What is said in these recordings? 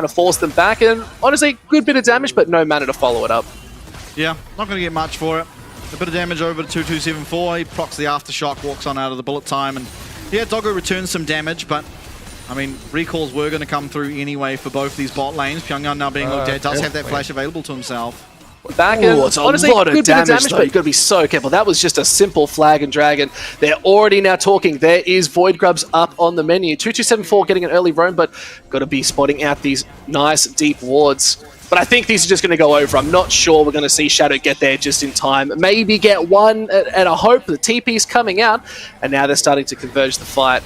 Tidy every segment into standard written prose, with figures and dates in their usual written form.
of force them back, and honestly, good bit of damage, but no mana to follow it up. Yeah, not going to get much for it. A bit of damage over to 2274. He procs the aftershock, walks on out of the bullet time, and yeah, Doggo returns some damage, but I mean, recalls were going to come through anyway for both these bot lanes. Pyongyang now being looked at, does have that flash available to himself. Back and it's honestly, a lot of damage, but you've got to be so careful. That was just a simple flag and dragon. They're already now talking. There is Void Grubs up on the menu. 2274 getting an early roam, but got to be spotting out these nice deep wards. But I think these are just going to go over. I'm not sure we're going to see Shadow get there just in time. Maybe get one at a hope. The TP's coming out, and now they're starting to converge the fight.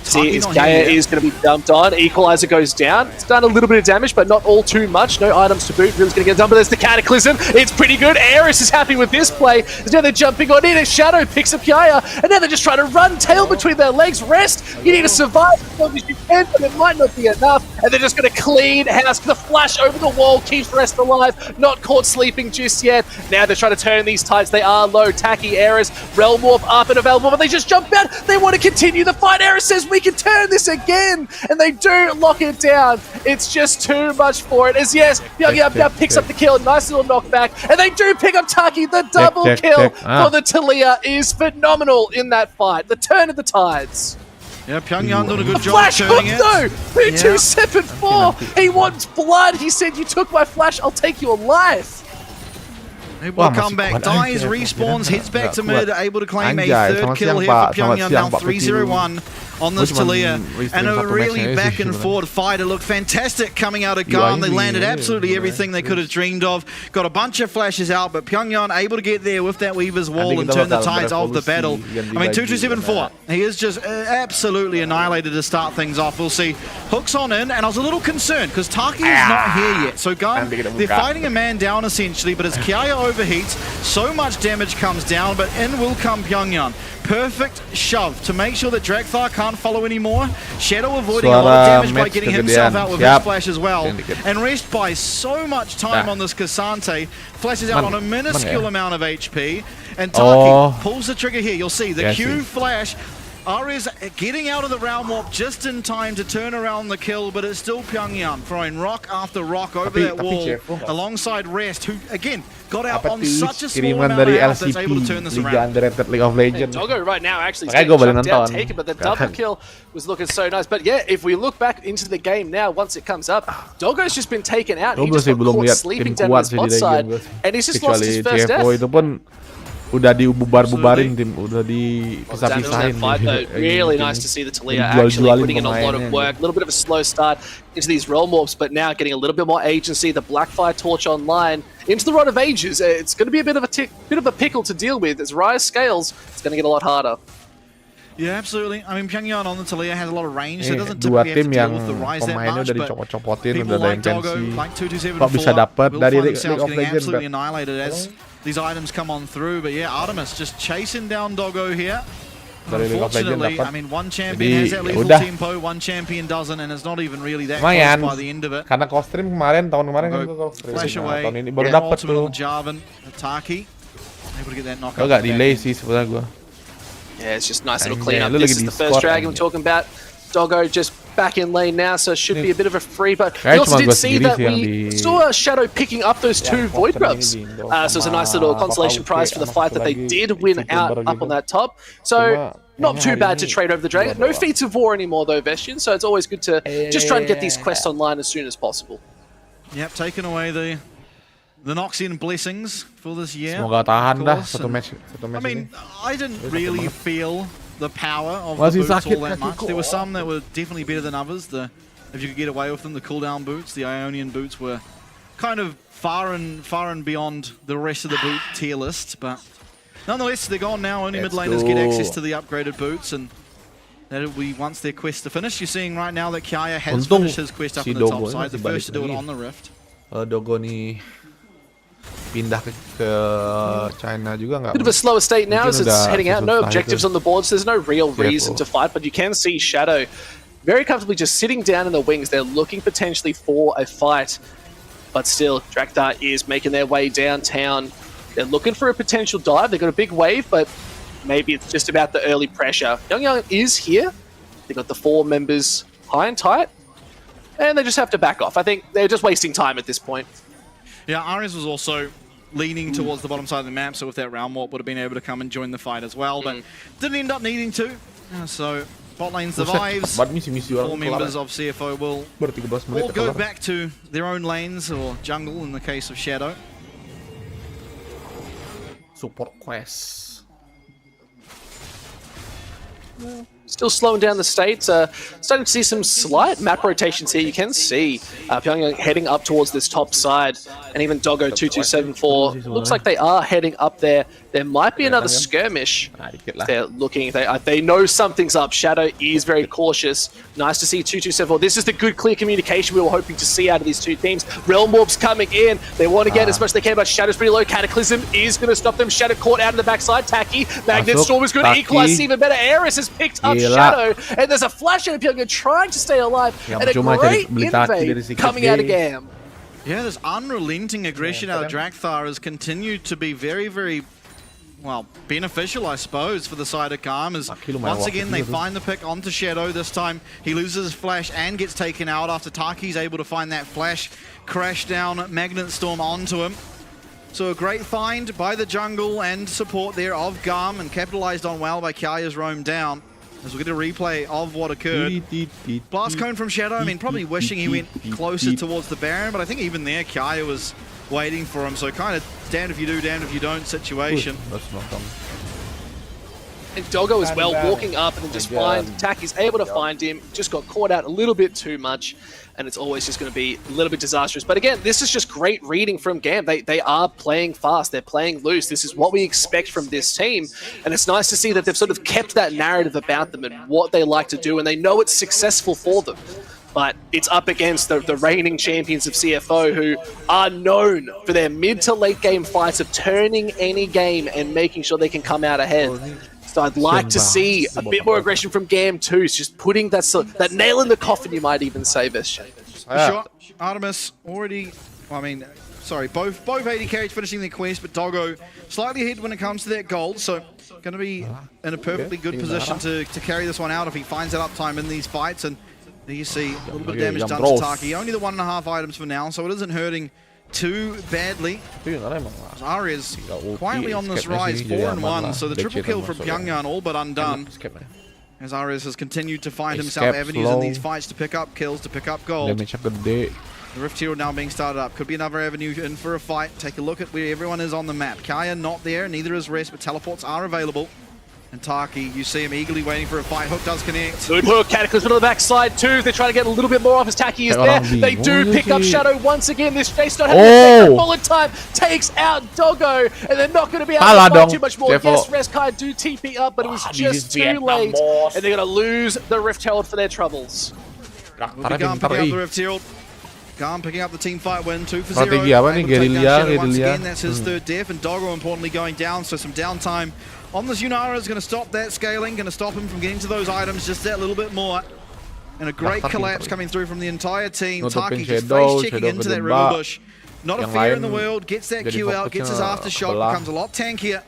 See, yaaa is going to be dumped on. Equalizer goes down. It's done a little bit of damage, but not all too much. No items to boot. Real's going to get done, but there's the Cataclysm. It's pretty good. Aeris is happy with this play. Now they're jumping on in. Shadow picks up yaaa, and now they're just trying to run tail between their legs. Rest. You need to survive as long as you can, but it might not be enough. And they're just going to clean house. The flash over the wall keeps Rest alive. Not caught sleeping just yet. Now they're trying to turn these tides. They are low. Tacky, Aeris, Realm Warp up and available, but they just jump out. They want to continue the fight. Aeris says, we can turn this again, and they do lock it down. It's just too much for it. As yes, Pyongyang picks up the kill, nice little knockback, and they do pick up Taki. The double kill for the Taliyah is phenomenal in that fight. The turn of the tides. Yeah, Pyongyang doing a good job flash turning it. Though, 2274. He wants blood. He said, "You took my flash. I'll take your life." He will come back, dies, respawns, heads back to mid, able to claim a third kill here for Pyongyang, now 3-0-1 on this Taliyah. And a really back and forward fight. It looked fantastic coming out of Garm. They landed absolutely everything they could have dreamed of. Got a bunch of flashes out, but Pyongyang able to get there with that Weaver's Wall and turn the tides of the battle. I mean, 2274, he is just absolutely annihilated to start things off. We'll see. Hooks on in, and I was a little concerned because Taki is not here yet. So Garm, they're fighting a man down essentially, but as yaaa overheats, so much damage comes down, but in will come Pyongyang. Perfect shove to make sure that Drakthar can't follow anymore. Shadow avoiding a lot of damage by getting himself out with his flash as well. And Rest buys so much time on this Cassante, flashes out on a minuscule amount of HP, and Taki pulls the trigger here. You'll see the Q flash. Ari's getting out of the Realm Warp just in time to turn around the kill, but it's still Pyongyang throwing rock after rock over that wall alongside Rest, who again got out on such a small amount of health that's able to turn this around. League of Legends. Doggo right now actually is getting down, taken, but the double kill was looking so nice. But yeah, if we look back into the game now, once it comes up, Doggo's just been taken out. He just got caught sleeping down on his bot side, and he's just lost his first death. Udah dibubar-bubarin tim, udah dipisah-pisahin. Really nice to see the Taliyah actually putting in a lot of work. A little bit of a slow start into these Realm Warps, but now getting a little bit more agency. The Blackfire Torch online into the Rod of Ages. It's going to be a bit of a pickle to deal with. As Rise scales, it's going to get a lot harder. Yeah, absolutely. I mean, Pyongyang on the Taliyah has a lot of range, so it doesn't typically have to deal with the Rise that much, but people like Doggo, like 2274, will find themselves getting absolutely annihilated as these items come on through. But yeah, Artemis just chasing down Doggo here. Unfortunately, I mean, one champion has that lethal tempo, one champion doesn't, and it's not even really that close by the end of it. Karena co-stream kemarin, tahun kemarin kan co-stream. Flash away, tahun ini baru dapat tuh. Jarvan, Taki, able to get that knockout. Agak delay sih sebenarnya gua. Yeah, it's just nice little cleanup. This is the first dragon we're talking about. Doggo just back in lane now, so it should be a bit of a free, but we also did see that we saw Shadow picking up those two Void Grubs. So it's a nice little consolation prize for the fight that they did win out up on that top. So not too bad to trade over the dragon. No feats of war anymore though, Vestian, so it's always good to just try and get these quests online as soon as possible. Yep, taking away the Noxian blessings for this year. Semoga tahan dah satu match. I mean, I didn't really feel the power of the boots all that much. There were some that were definitely better than others. If you could get away with them, the cooldown boots, the Ionian boots were kind of far and beyond the rest of the boot tier list. But nonetheless, they're gone now. Only mid laners get access to the upgraded boots, and that'll be once their quest to finish. You're seeing right now that yaaa has finished his quest up on the top side, the first to do it on the Rift. Doggo nih pindah ke China juga nggak? Bit of a slower state now as it's heading out. No objectives on the board, so there's no real reason to fight, but you can see Shadow very comfortably just sitting down in the wings. They're looking potentially for a fight, but still, Drakthar is making their way downtown. They're looking for a potential dive. They've got a big wave, but maybe it's just about the early pressure. Pyongyang is here. They've got the 4 members high and tight. and they just have to back off. I think they're just wasting time at this point. Yeah, Ares was also leaning towards the bottom side of the map, so with that round warp would have been able to come and join the fight as well, but didn't end up needing to. So bot lane survives. 4 members of CFO will all go back to their own lanes, or jungle in the case of Shadow. Support quest. Still slowing down the States. Starting to see some slight map rotations here. You can see Pyongyang heading up towards this top side, and even Doggo 2274 looks like they are heading up there. There might be another skirmish. They're looking. They know something's up. Shadow is very cautious. Nice to see 2274. This is the good, clear communication we were hoping to see out of these two teams. Realm Warp's coming in. They want to get as much as they can, but Shadow's pretty low. Cataclysm is going to stop them. Shadow caught out in the backside. Tacky. Magnet Storm is going to equalize even better. Ares has picked up Shadow, and there's a flash out of Pyongyang trying to stay alive, and a great invade coming out of Gam. Yeah, this unrelenting aggression out of Drakthar has continued to be very, very, well, beneficial, I suppose, for the side of Calm. As once again, they find the pick onto Shadow. This time, he loses his flash and gets taken out after Taki's able to find that flash, crash down Magnet Storm onto him. So a great find by the jungle and support there of Garm, and capitalized on well by Kyaya's roam down. As we get a replay of what occurred. Blast Cone from Shadow, I mean, probably wishing he went closer towards the Baron, but I think even there, Kyaya was waiting for him, so kind of damned if you do, damned if you don't situation. And Doggo as well, walking up and then just Taki's able to find him, just got caught out a little bit too much, and it's always just going to be a little bit disastrous. But again, this is just great reading from Gam. They are playing fast, they're playing loose. This is what we expect from this team, and it's nice to see that they've sort of kept that narrative about them and what they like to do, and they know it's successful for them. But it's up against the reigning champions of CFO, who are known for their mid to late game fights of turning any game and making sure they can come out ahead. So I'd like to see a bit more aggression from Gam too. It's just putting that nail in the coffin, you might even say, Vespasian. Sure. Artemis already, I mean, sorry, both AD carries finishing their quest, but Doggo slightly ahead when it comes to that gold, so going to be in a perfectly good position to carry this one out if he finds that uptime in these fights. And there you see a little bit of damage done to Taki. Only the 1.5 items for now, so it isn't hurting too badly. Ares quietly on this rise, 4-1, so the triple kill from Pyongyang all but undone. As Ares has continued to find himself avenues in these fights to pick up kills, to pick up gold. The Rift Herald now being started up. Could be another avenue in for a fight. Take a look at where everyone is on the map. Kaya not there, neither is Rest, but teleports are available. And Taki, you see him eagerly waiting for a fight. Hook does connect. Good hook. Cataclysm on the backside too. They're trying to get a little bit more off as Taki is there. They do pick up Shadow once again. This Chase not having to take bullet time. Takes out Doggo. And they're not going to be able to fight too much more. Yes, Reskai do TP up, but it was just too late. And they're going to lose the Rift Herald for their troubles. Garm picking up the Rift Herald. Garm picking up the team fight win. 2-0. Once again, that's his third death. And Doggo importantly going down, so some downtime on this Yunara is going to stop that scaling, going to stop him from getting to those items just that little bit more. And a great collapse coming through from the entire team. Taki just face checking into that river bush. Not a fear in the world, gets that Q out, gets his aftershock, becomes a lot tankier,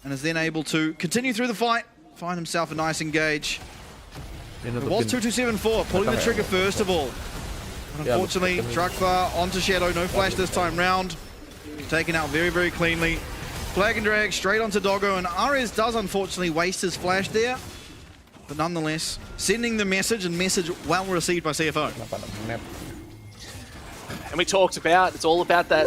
and is then able to continue through the fight, find himself a nice engage. It was 2274, pulling the trigger first of all. And unfortunately, Drakthar onto Shadow, no flash this time round. Taken out very, very cleanly. Flag and drag straight onto Doggo, and Ares does unfortunately waste his flash there. But nonetheless, sending the message, and message well received by CFO. And we talked about, it's all about that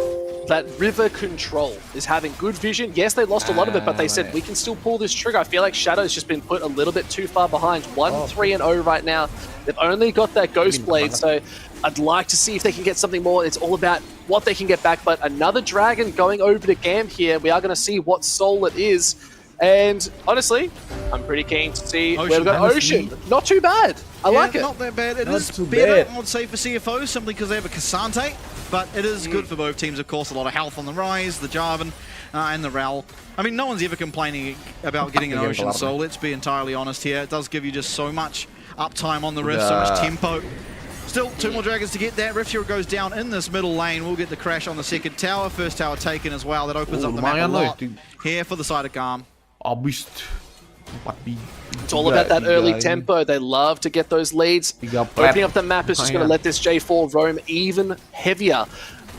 river control, is having good vision. Yes, they lost a lot of it, but they said, we can still pull this trigger. I feel like Shadow's just been put a little bit too far behind. 1-3-0 right now. They've only got that Ghost Blade, so I'd like to see if they can get something more. It's all about what they can get back, but another Dragon going over to Gam here. We are going to see what soul it is. And honestly, I'm pretty keen to see where we've got Ocean. Not too bad. I like it. Not that bad. It is better, I would say, for CFO, simply because they have a Cassante. But it is good for both teams, of course. A lot of health on the Rise, the Jarvan, and the Ral. I mean, no one's ever complaining about getting an Ocean Soul. Let's be entirely honest here. It does give you just so much uptime on the Rift, so much tempo. Still, 2 more Dragons to get that. Rift Herald goes down in this middle lane. We'll get the crash on the second tower. First tower taken as well. That opens up the map a lot here for the side of Garm. It's all about that early tempo. They love to get those leads. Opening up the map is just going to let this J4 roam even heavier.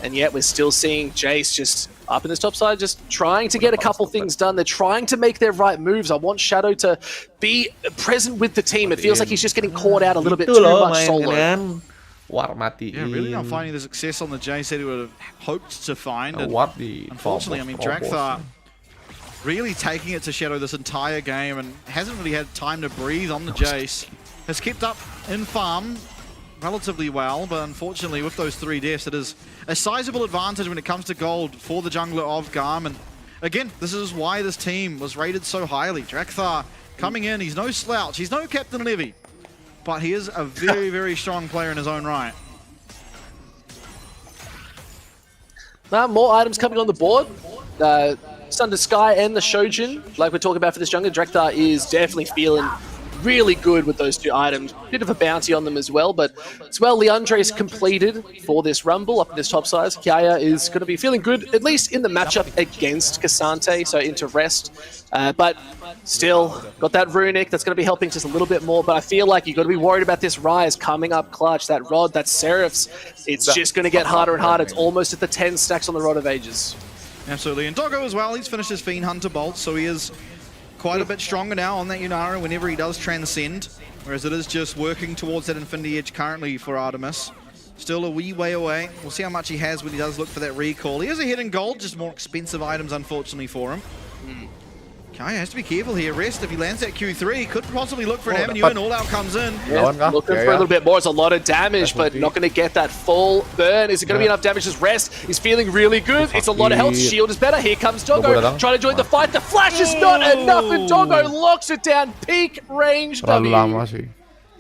And yet we're still seeing Jace just up in this top side, just trying to get a couple things done. They're trying to make their right moves. I want Shadow to be present with the team. It feels like he's just getting caught out a little bit too much solo. Yeah, really not finding the success on the Jace that he would have hoped to find. And unfortunately, I mean, Drakthar really taking it to Shadow this entire game and hasn't really had time to breathe on the Jace. Has kept up in farm relatively well, but unfortunately with those 3 deaths, it is a sizable advantage when it comes to gold for the jungler of Garm. And again, this is why this team was rated so highly. Drakthar coming in, he's no slouch, he's no Captain Levy, but he is a very, very strong player in his own right. Now, more items coming on the board. Sunder Sky and the Shojin, like we're talking about for this jungler, Drakthar is definitely feeling really good with those 2 items. Bit of a bounty on them as well, but as well, Leandre is completed for this Rumble up in this top size. yaaa is going to be feeling good, at least in the matchup against Cassante, so into rest. But still, got that Runic that's going to be helping just a little bit more, but I feel like you've got to be worried about this Rise coming up clutch. That Rod, that Seraphs, it's just going to get harder and harder. It's almost at the 10 stacks on the Rod of Ages. Absolutely, and Doggo as well, he's finished his Fiend Hunter Bolt, so he is quite a bit stronger now on that Yunara whenever he does transcend, whereas it is just working towards that Infinity Edge currently for Artemis. Still a wee way away. We'll see how much he has when he does look for that recall. He is ahead in gold, just more expensive items unfortunately for him. yaaa has to be careful here. Rest, if he lands that Q3, could possibly look for an avenue and all out comes in. Yeah, looking for a little bit more. It's a lot of damage, but not going to get that full burn. Is it going to be enough damage? Just Rest is feeling really good. It's a lot of health. Shield is better. Here comes Doggo trying to join the fight. The flash is not enough, and Doggo locks it down. Peak range W.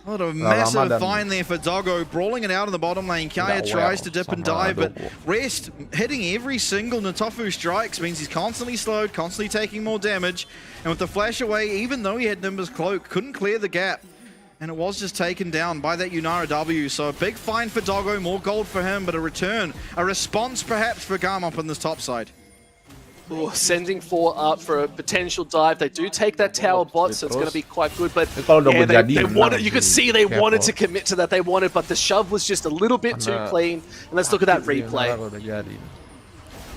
What a massive find there for Doggo, brawling it out in the bottom lane. yaaa tries to dip and dive, but Rest hitting every single Natofu strikes means he's constantly slowed, constantly taking more damage. And with the flash away, even though he had Nimbus Cloak, couldn't clear the gap. And it was just taken down by that Yunara W. So a big find for Doggo, more gold for him, but a return, a response perhaps for Garm up on this top side. Ooh, sending 4 up for a potential dive. They do take that tower bot, so it's going to be quite good. But yeah, they wanted, you could see they wanted to commit to that. They wanted, but the shove was just a little bit too clean. And let's look at that replay.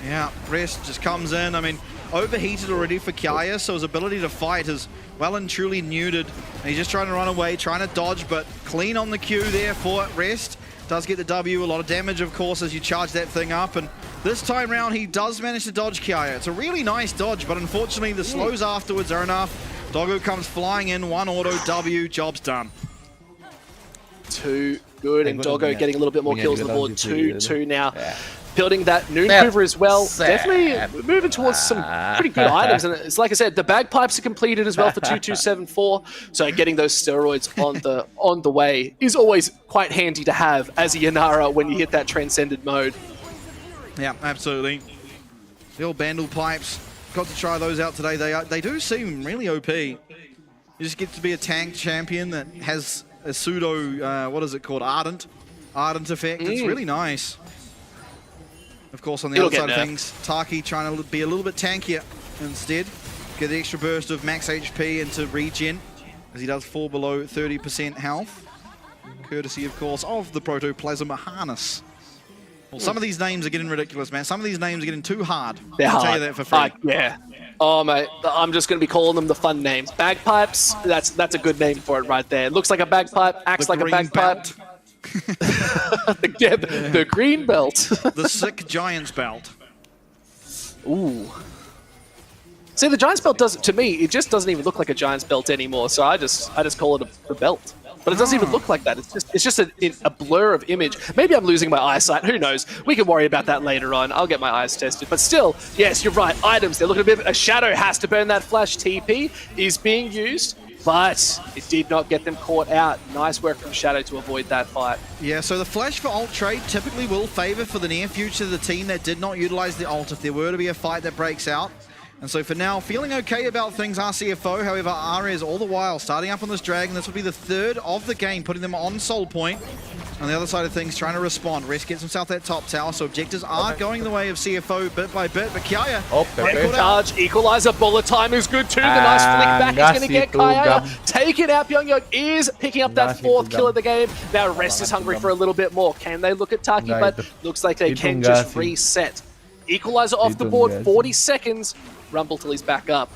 Yeah, Rest just comes in. I mean, overheated already for yaaa, so his ability to fight is well and truly neutered. And he's just trying to run away, trying to dodge, but clean on the Q there for Rest. Does get the W, a lot of damage, of course, as you charge that thing up. And this time round, he does manage to dodge yaaa. It's a really nice dodge, but unfortunately, the slows afterwards are enough. Doggo comes flying in, 1 auto W, job's done. Too good, and Doggo getting a little bit more kills on the board. 2-2 now. Building that Noon Quiver as well. Definitely moving towards some pretty good items. And it's like I said, the bagpipes are completed as well for 2274. So getting those steroids on the way is always quite handy to have as a Yunara when you hit that transcended mode. Yeah, absolutely. The old Bandle pipes, got to try those out today. They do seem really OP. You just get to be a tank champion that has a pseudo, what is it called, Ardent effect. It's really nice. Of course, on the other side of things, Taki trying to be a little bit tankier instead. Get the extra burst of max HP into regen, as he does fall below 30% health. Courtesy, of course, of the Protoplasma harness. Well, some of these names are getting ridiculous, man. Some of these names are getting too hard. They're hard. I'll tell you that for free. Yeah. Oh, mate, I'm just going to be calling them the fun names. Bagpipes, that's a good name for it right there. It looks like a bagpipe, acts like a bagpipe. the green belt. The sick Giant's belt. Ooh. See, the Giant's belt doesn't, to me, it just doesn't even look like a Giant's belt anymore, so I just call it a belt. But it doesn't even look like that. It's just a blur of image. Maybe I'm losing my eyesight. Who knows? We can worry about that later on. I'll get my eyes tested. But still, yes, you're right. Items, they're looking a bit... A Shadow has to burn that flash. TP is being used, but it did not get them caught out. Nice work from Shadow to avoid that fight. Yeah, so the flash for ult trade typically will favor for the near future the team that did not utilize the ult if there were to be a fight that breaks out. And so for now, feeling okay about things, RCFO. However, Ares all the while starting up on this Dragon. This will be the 3rd of the game, putting them on Soul Point. On the other side of things, trying to respond. Rest gets himself that top tower, so objectives are going the way of CFO bit by bit, but Kaya... Charge, equalizer, bullet time is good too. The nice flick back is going to get Kaya taken out. Pyongyang is picking up that 4th kill of the game. Now Rest is hungry for a little bit more. Can they look at Taki? But looks like they can just reset. Equalizer off the board, 40 seconds. Rumble till he's back up.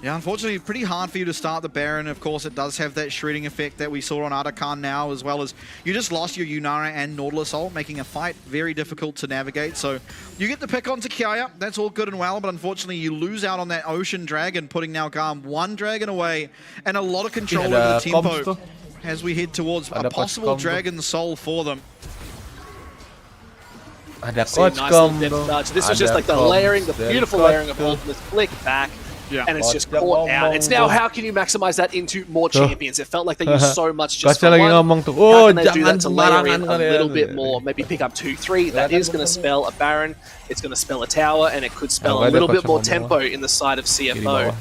Yeah, unfortunately, pretty hard for you to start the Baron. Of course, it does have that shredding effect that we saw on Arakan now, as well as you just lost your Yunara and Nautilus ult, making a fight very difficult to navigate. So you get the pick onto Kiaya. That's all good and well, but unfortunately, you lose out on that Ocean Dragon, putting now Garm 1 dragon away and a lot of control over the tempo as we head towards a possible Dragon Soul for them. Nice little depth charge. This was just like the layering, the beautiful layering of ultimates. Flick back. Yeah. And it's just caught out. It's now how can you maximize that into more champions? It felt like they used so much just for one. How can they do that to layer in a little bit more? Maybe pick up 2-3. That is going to spell a Baron. It's going to spell a tower, and it could spell a little bit more tempo in the side of CFO.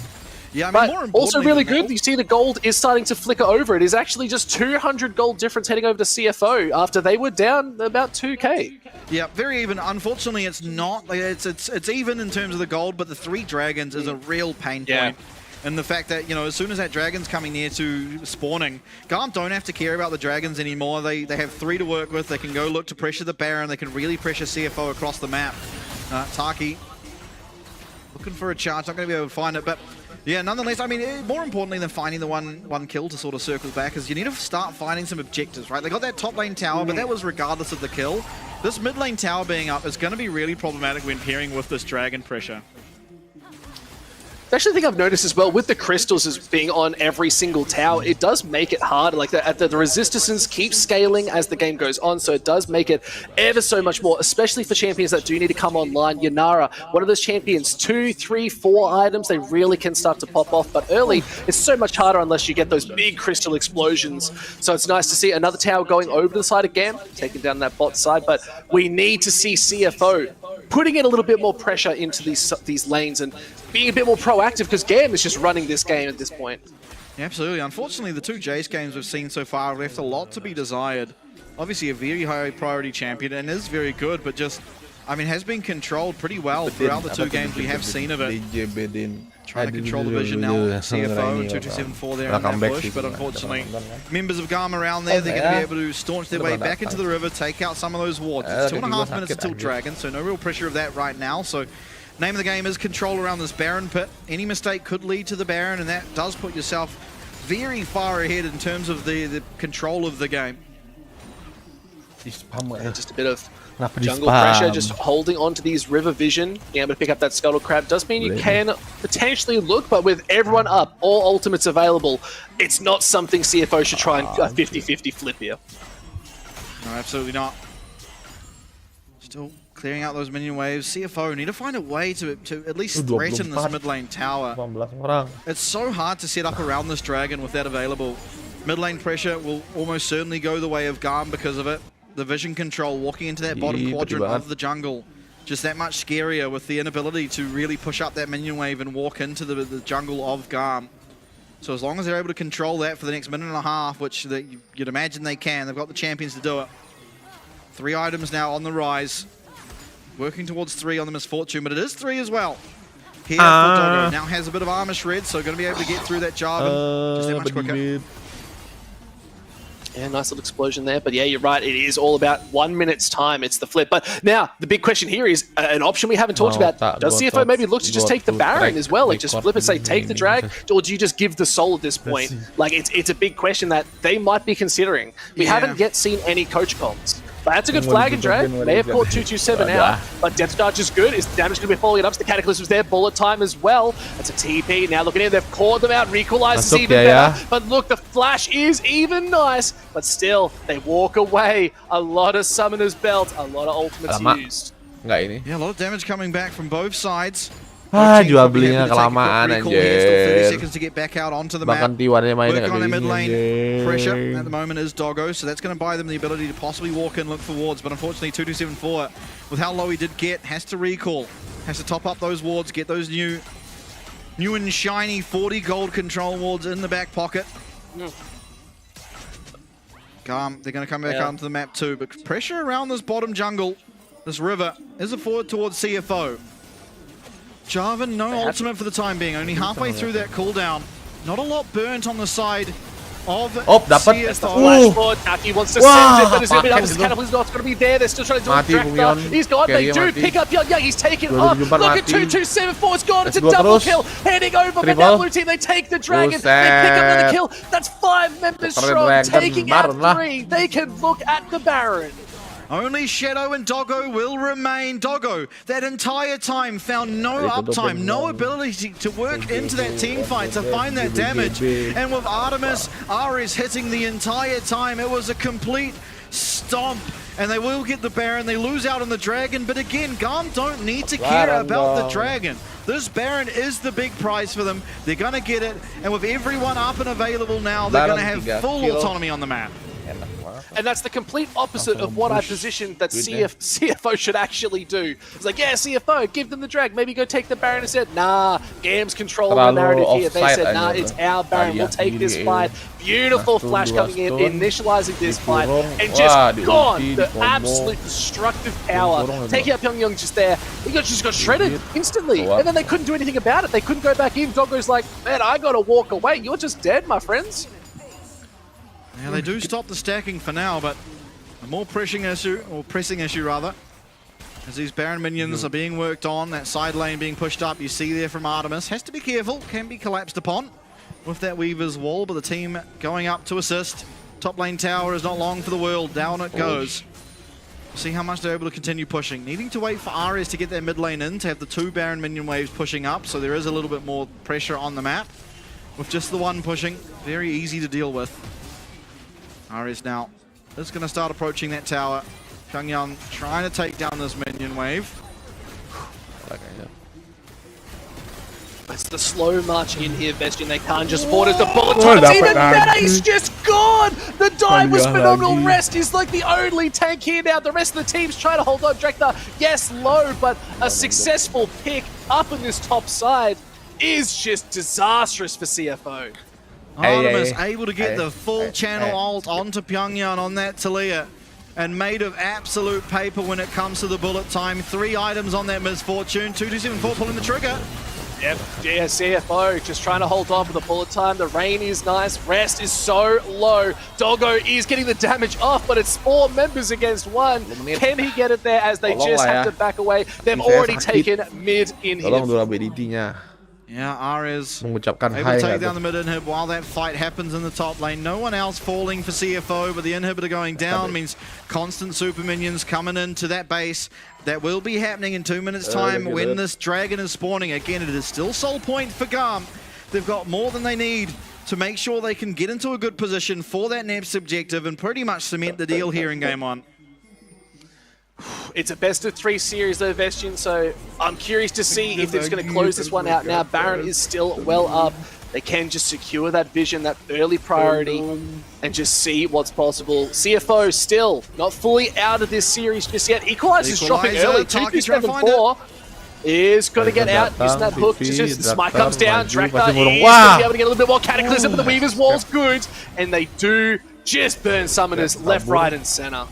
Yeah, I mean, but also really good, you see the gold is starting to flicker over. It is actually just 200 gold difference heading over to CFO after they were down about 2k. Yeah, very even. Unfortunately, it's not. Like, it's even in terms of the gold, but the 3 dragons is a real pain point. And the fact that, you know, as soon as that dragon's coming near to spawning, Garm don't have to care about the dragons anymore. They have 3 to work with. They can go look to pressure the Baron. They can really pressure CFO across the map. Taki looking for a charge. Not going to be able to find it, but yeah, nonetheless, I mean, more importantly than finding the one kill to sort of circle back is you need to start finding some objectives, right? They got that top lane tower, but that was regardless of the kill. This mid lane tower being up is going to be really problematic when pairing with this dragon pressure. I actually think I've noticed as well, with the crystals as being on every single tower, it does make it hard. Like the resistance keeps scaling as the game goes on, so it does make it ever so much more, especially for champions that do need to come online. Yunara, one of those champions, 2, 3, 4 items, they really can start to pop off, but early, it's so much harder unless you get those big crystal explosions. So it's nice to see another tower going over to the side again, taking down that bot side, but we need to see CFO putting in a little bit more pressure into these lanes and being a bit more proactive, because Gam is just running this game at this point. Yeah, absolutely. Unfortunately, the 2 Jace games we've seen so far have left a lot to be desired. Obviously, a very high priority champion and is very good, but just, I mean, has been controlled pretty well throughout the 2 games we have seen of it. Trying to control the vision now, CFO and 2274 there in that push, but unfortunately, members of Garm around there, they're going to be able to staunch their way back into the river, take out some of those wards. It's 2.5 minutes until Dragon, so no real pressure of that right now. So name of the game is control around this Baron pit. Any mistake could lead to the Baron, and that does put yourself very far ahead in terms of the control of the game. Just a bit of jungle pressure, just holding on to these river vision, being able to pick up that scuttle crab does mean you can potentially look, but with everyone up, all ultimates available, it's not something CFO should try and 50-50 flip here. No, absolutely not. Still clearing out those minion waves. CFO need to find a way to at least threaten this mid lane tower. It's so hard to set up around this dragon with that available. Mid lane pressure will almost certainly go the way of Garm because of it. The vision control, walking into that bottom quadrant of the jungle, just that much scarier with the inability to really push up that minion wave and walk into the jungle of Garm. So as long as they're able to control that for the next minute and a half, which you'd imagine they can, they've got the champions to do it. 3 items now on the rise. Working towards 3 on the misfortune, but it is 3 as well. Here for Doggo now has a bit of armor shred, so going to be able to get through that Jarvan just that much quicker. Yeah, nice little explosion there. But yeah, you're right. It is all about 1 minute's time. It's the flip. But now, the big question here is an option we haven't talked about. Does CFO maybe look to just take the Baron as well? Like, just flip and say, take the drag? Or do you just give the soul at this point? Like, it's a big question that they might be considering. We haven't yet seen any coach comms. But that's a good flag and drag. May have caught 227 out, but Depth Charge is good. Is damage going to be following it up? The Cataclysm was there. Bullet time as well. That's a TP. Now looking in, they've caught them out. Requalize is even better. But look, the flash is even nice. But still, they walk away. A lot of Summoner's Belt. A lot of ultimates used. Yeah, a lot of damage coming back from both sides. Jual belinya kelamaan anjir. 30 seconds to get back out onto the map. Working on the mid lane pressure at the moment is Doggo, so that's going to buy them the ability to possibly walk in, look for wards, but unfortunately 2274, with how low he did get, has to recall. Has to top up those wards, get those new and shiny 40 gold control wards in the back pocket. They're going to come back onto the map too, but pressure around this bottom jungle, this river, is a forward towards CFO. Jarvan, no ultimate for the time being, only halfway through that cooldown. Not a lot burnt on the side of dapat. Flashboard. Taki wants to send it, but as his Catapult is not going to be there. They're still trying to do a Drakthar. He's gone. They do pick up Young. He's taken off. Look at 2274. It's gone. It's a double kill. Heading over, but now blue team, they take the dragon. They pick up another kill. That's 5 members strong, taking out 3. They can look at the Baron. Only Shadow and Doggo will remain. Doggo, that entire time, found no uptime, no ability to work into that team fight to find that damage. And with Artemis, Ares hitting the entire time, it was a complete stomp. And they will get the Baron, they lose out on the Dragon, but again, Garm don't need to care about the Dragon. This Baron is the big prize for them. They're going to get it, and with everyone up and available now, they're going to have full autonomy on the map. And that's the complete opposite of what I positioned that CFO should actually do. It's like, yeah, CFO, give them the drag. Maybe go take the Baron instead. Nah, Gam's controlling the narrative here. They said, nah, it's our Baron. We'll take this fight. Beautiful flash coming in, initializing this fight. And just gone. The absolute destructive power. Taking out Pyongyang just there. He just got shredded instantly. And then they couldn't do anything about it. They couldn't go back in. Doggo's like, man, I got to walk away. You're just dead, my friends. Yeah, they do stop the stacking for now, but a more pressing issue, rather, as these Baron minions are being worked on, that side lane being pushed up, you see there from Artemis. Has to be careful, can be collapsed upon with that Weaver's wall, but the team going up to assist. Top lane tower is not long for the world, down it goes. See how much they're able to continue pushing. Needing to wait for Ares to get their mid lane in, to have the 2 Baron minion waves pushing up, so there is a little bit more pressure on the map. With just the one pushing, very easy to deal with. Ares now is going to start approaching that tower. Pyongyang trying to take down this minion wave. It's the slow march in here, Vestian. They can't just afford it. The bullet time's even better. He's just gone. The dive was phenomenal. Rest is like the only tank here now. The rest of the team's trying to hold on. Drakthar, yes, low, but a successful pick up in this top side is just disastrous for CFO. Artemis able to get the full channel ult onto Pyongyang on that Talia, and made of absolute paper when it comes to the bullet time. 3 items on that Misfortune. 2274 pulling the trigger. Yep, yeah, CFO just trying to hold on for the bullet time. The rain is nice. Rest is so low. Doggo is getting the damage off, but it's 4 members against 1. Can he get it there as they just have to back away? They've already taken mid in here. Yeah, Ares able to take down the mid inhib while that fight happens in the top lane. No one else falling for CFO, but the inhibitor going down means constant super minions coming into that base. That will be happening in 2 minutes time when this dragon is spawning. Again, it is still soul point for Garm. They've got more than they need to make sure they can get into a good position for that next objective and pretty much cement the deal here in game 1. It's a best of 3 series though, Vestian, so I'm curious to see if they're just going to close this one out now. Baron is still well up. They can just secure that vision, that early priority, and just see what's possible. CFO still not fully out of this series just yet. Equalizer is dropping early. 2-2-7-4 is going to get out using that hook. Just Smite comes down. Drakthar is going to be able to get a little bit more Cataclysm, but the Weaver's wall's good, and they do just burn summoners left, right, and center.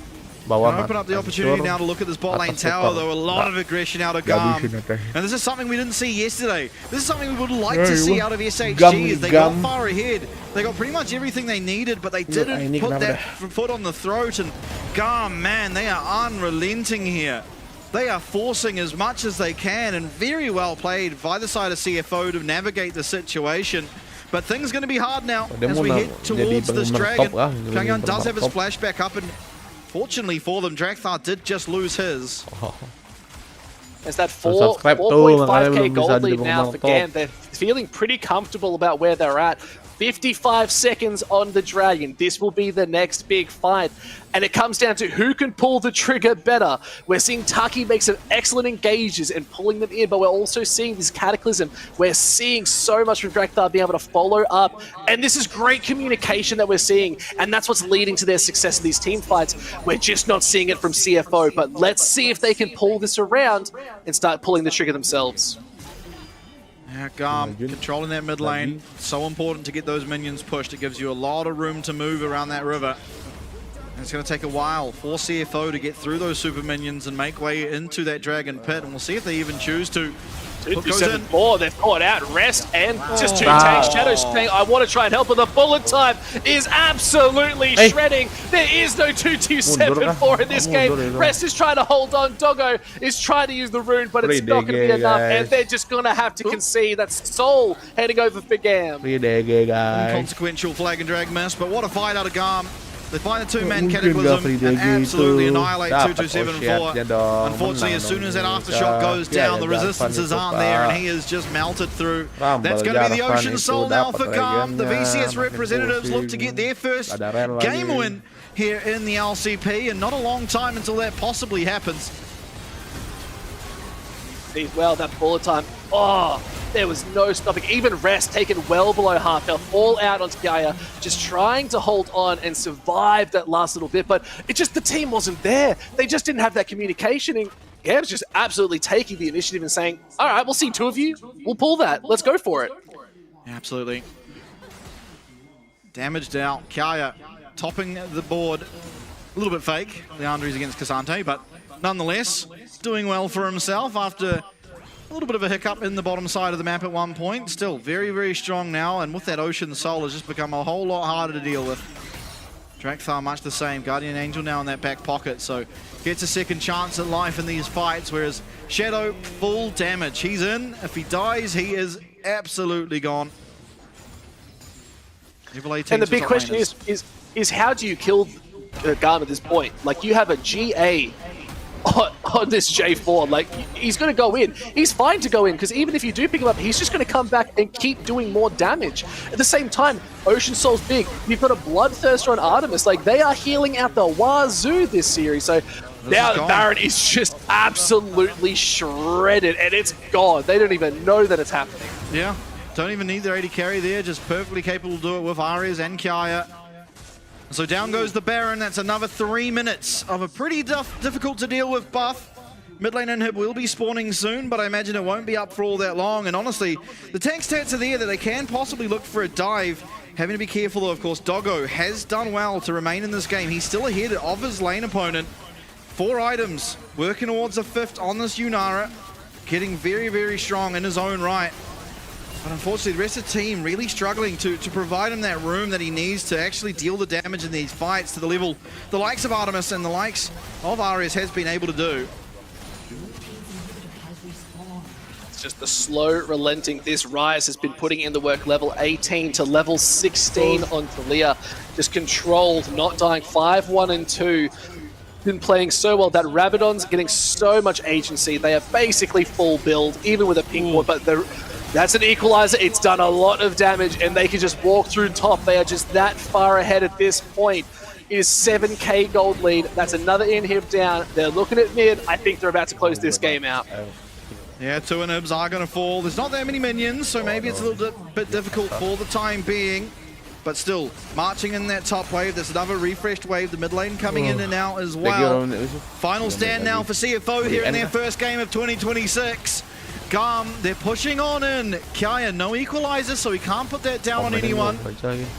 Open up the opportunity now to look at this bot lane tower, though. A lot of aggression out of Garm. And this is something we didn't see yesterday. This is something we would like to see out of SHG as they got far ahead. They got pretty much everything they needed, but they didn't put that foot on the throat. And Garm, man, they are unrelenting here. They are forcing as much as they can, and very well played by the side of CFO to navigate the situation. But things are going to be hard now as we head towards this dragon. Pyongyang does have his flashback up, and fortunately for them, Drakthar did just lose his. There's that 4.5k gold lead now for Gam. They're feeling pretty comfortable about where they're at. 55 seconds on the Dragon. This will be the next big fight. And it comes down to who can pull the trigger better. We're seeing Taki make some excellent engages and pulling them in, but we're also seeing this Cataclysm. We're seeing so much from Drakthar being able to follow up. And this is great communication that we're seeing. And that's what's leading to their success in these team fights. We're just not seeing it from CFO. But let's see if they can pull this around and start pulling the trigger themselves. Yeah, Garm controlling that mid lane. So important to get those minions pushed. It gives you a lot of room to move around that river. it's going to take a while for CFO to get through those super minions and make way into that dragon pit, and we'll see if they even choose to. 2-2-7-4, they've caught out Rest and just 2 tanks. Shadow saying, I want to try and help, but the bullet time is absolutely shredding. There is no 2-2-7-4 in this game. Rest is trying to hold on. Doggo is trying to use the rune, but it's not going to be enough, and they're just going to have to concede. That's Soul heading over for Gam. Inconsequential flag and drag miss, but what a fight out of Gam. They find the 2-man Cataclysm and absolutely annihilate 2-2-7-4. Unfortunately, as soon as that aftershock goes down, the resistances aren't there, and he is just melted through. That's going to be the Ocean Soul now for Gam. The VCS representatives look to get their first game win here in the LCP, and not a long time until that possibly happens. Well, that bullet time, there was no stopping. Even Rest taken well below half health, all out onto yaaa, just trying to hold on and survive that last little bit, but it just, the team wasn't there. They just didn't have that communication, and Gam's just absolutely taking the initiative and saying, all right, we'll see 2 of you, we'll pull that, let's go for it. Absolutely. Damaged out, yaaa topping the board. A little bit fake, Leandri's against Cassante, but nonetheless, doing well for himself after a little bit of a hiccup in the bottom side of the map at one point. Still very, very strong now, and with that Ocean Soul has just become a whole lot harder to deal with. Drakthar much the same. Guardian Angel now in that back pocket, so gets a second chance at life in these fights, whereas Shadow, full damage. He's in. If he dies, he is absolutely gone. And the big question is how do you kill Gam at this point? Like, you have a GA on this J4, like, he's going to go in. He's fine to go in, because even if you do pick him up, he's just going to come back and keep doing more damage. At the same time, Ocean Soul's big. You've got a Bloodthirster on Artemis. Like, they are healing out the wazoo this series. So now Baron is just absolutely shredded, and it's gone. They don't even know that it's happening. Yeah, don't even need their AD carry there. Just perfectly capable to do it with Arias and yaaa. So down goes the Baron. That's another 3 minutes of a pretty difficult to deal with buff. Mid lane inhib will be spawning soon, but I imagine it won't be up for all that long. And honestly, the tank stats are there that they can possibly look for a dive. Having to be careful though, of course. Doggo has done well to remain in this game. He's still ahead of his lane opponent. 4 items, working towards a 5th on this Yunara. Getting very, very strong in his own right. But unfortunately, the rest of the team really struggling to provide him that room that he needs to actually deal the damage in these fights to the level the likes of Artemis and the likes of Arias has been able to do. It's just the slow relenting this Rise has been putting in the work. Level 18 to level 16 on Talia. Just controlled, not dying. 5, 1, and 2. Been playing so well. That Rabadon's getting so much agency. They are basically full build, even with a pink ward, but that's an equalizer. It's done a lot of damage, and they can just walk through top. They are just that far ahead at this point. It is 7k gold lead. That's another inhib down. They're looking at mid. I think they're about to close this game out. Yeah, 2 inhibs are going to fall. There's not that many minions, so maybe it's a little bit difficult for the time being. But still, marching in that top wave. There's another refreshed wave. The mid lane coming in and out as well. Final stand now for CFO here in their first game of 2026. Gam, they're pushing on in. yaaa, no equalizer, so he can't put that down on anyone.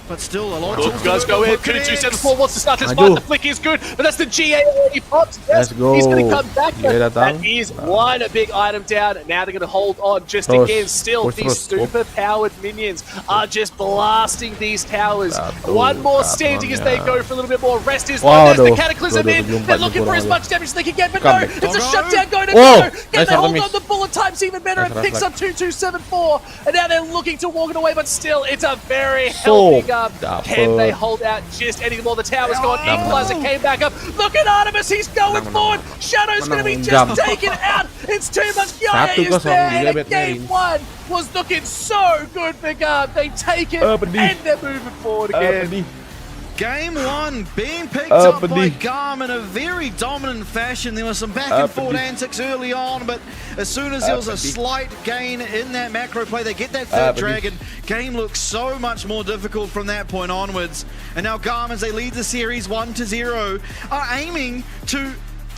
But still, a lot of tools. Guys go in. 2-2-7-4 wants to start this fight. The flick is good, but that's the GA already popped. Yes, he's going to come back. That is one big item down. Now they're going to hold on just again. Still, these super-powered minions are just blasting these towers. One more standing as they go for a little bit more. Rest is low. There's the Cataclysm in. They're looking for as much damage as they can get, but no, it's a shutdown going to go. Can they hold on? The bullet time's even better. It picks up 2-2-7-4, and now they're looking to walk it away, but still, it's a very healthy Gam. Can they hold out just any more? The tower's gone. Equalizer came back up. Look at Artemis. He's going forward. Shadow's going to be just taken out. It's too much. yaaa is there. And game 1 was looking so good for Gam. They take it, and they're moving forward again. Game 1 being picked up by Gam in a very dominant fashion. There was some back and forth antics early on, but as soon as there was a slight gain in that macro play, they get that 3rd dragon. Game looks so much more difficult from that point onwards. And now Gam, as they lead the series 1-0, are aiming to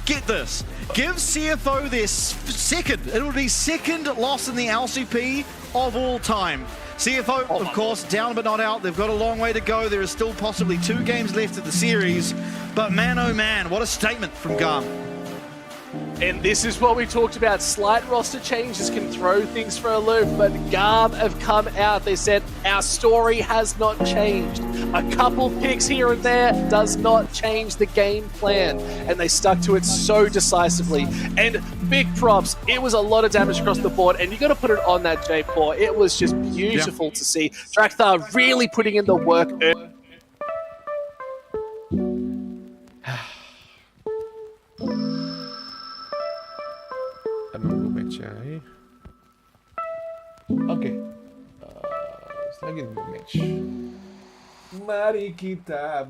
get this. Give CFO their second, it will be second loss in the LCP of all time. CFO, of course, down but not out. They've got a long way to go. There is still possibly 2 games left of the series. But man, oh man, what a statement from Garm. And this is what we talked about. Slight roster changes can throw things for a loop, but Garb have come out. They said, our story has not changed. A couple picks here and there does not change the game plan. And they stuck to it so decisively. And big props. It was a lot of damage across the board, and you got to put it on that J4. It was just beautiful to see. Drakthar really putting in the work. Nunggu match-nya. Oke. Lagi nunggu match. Mari kita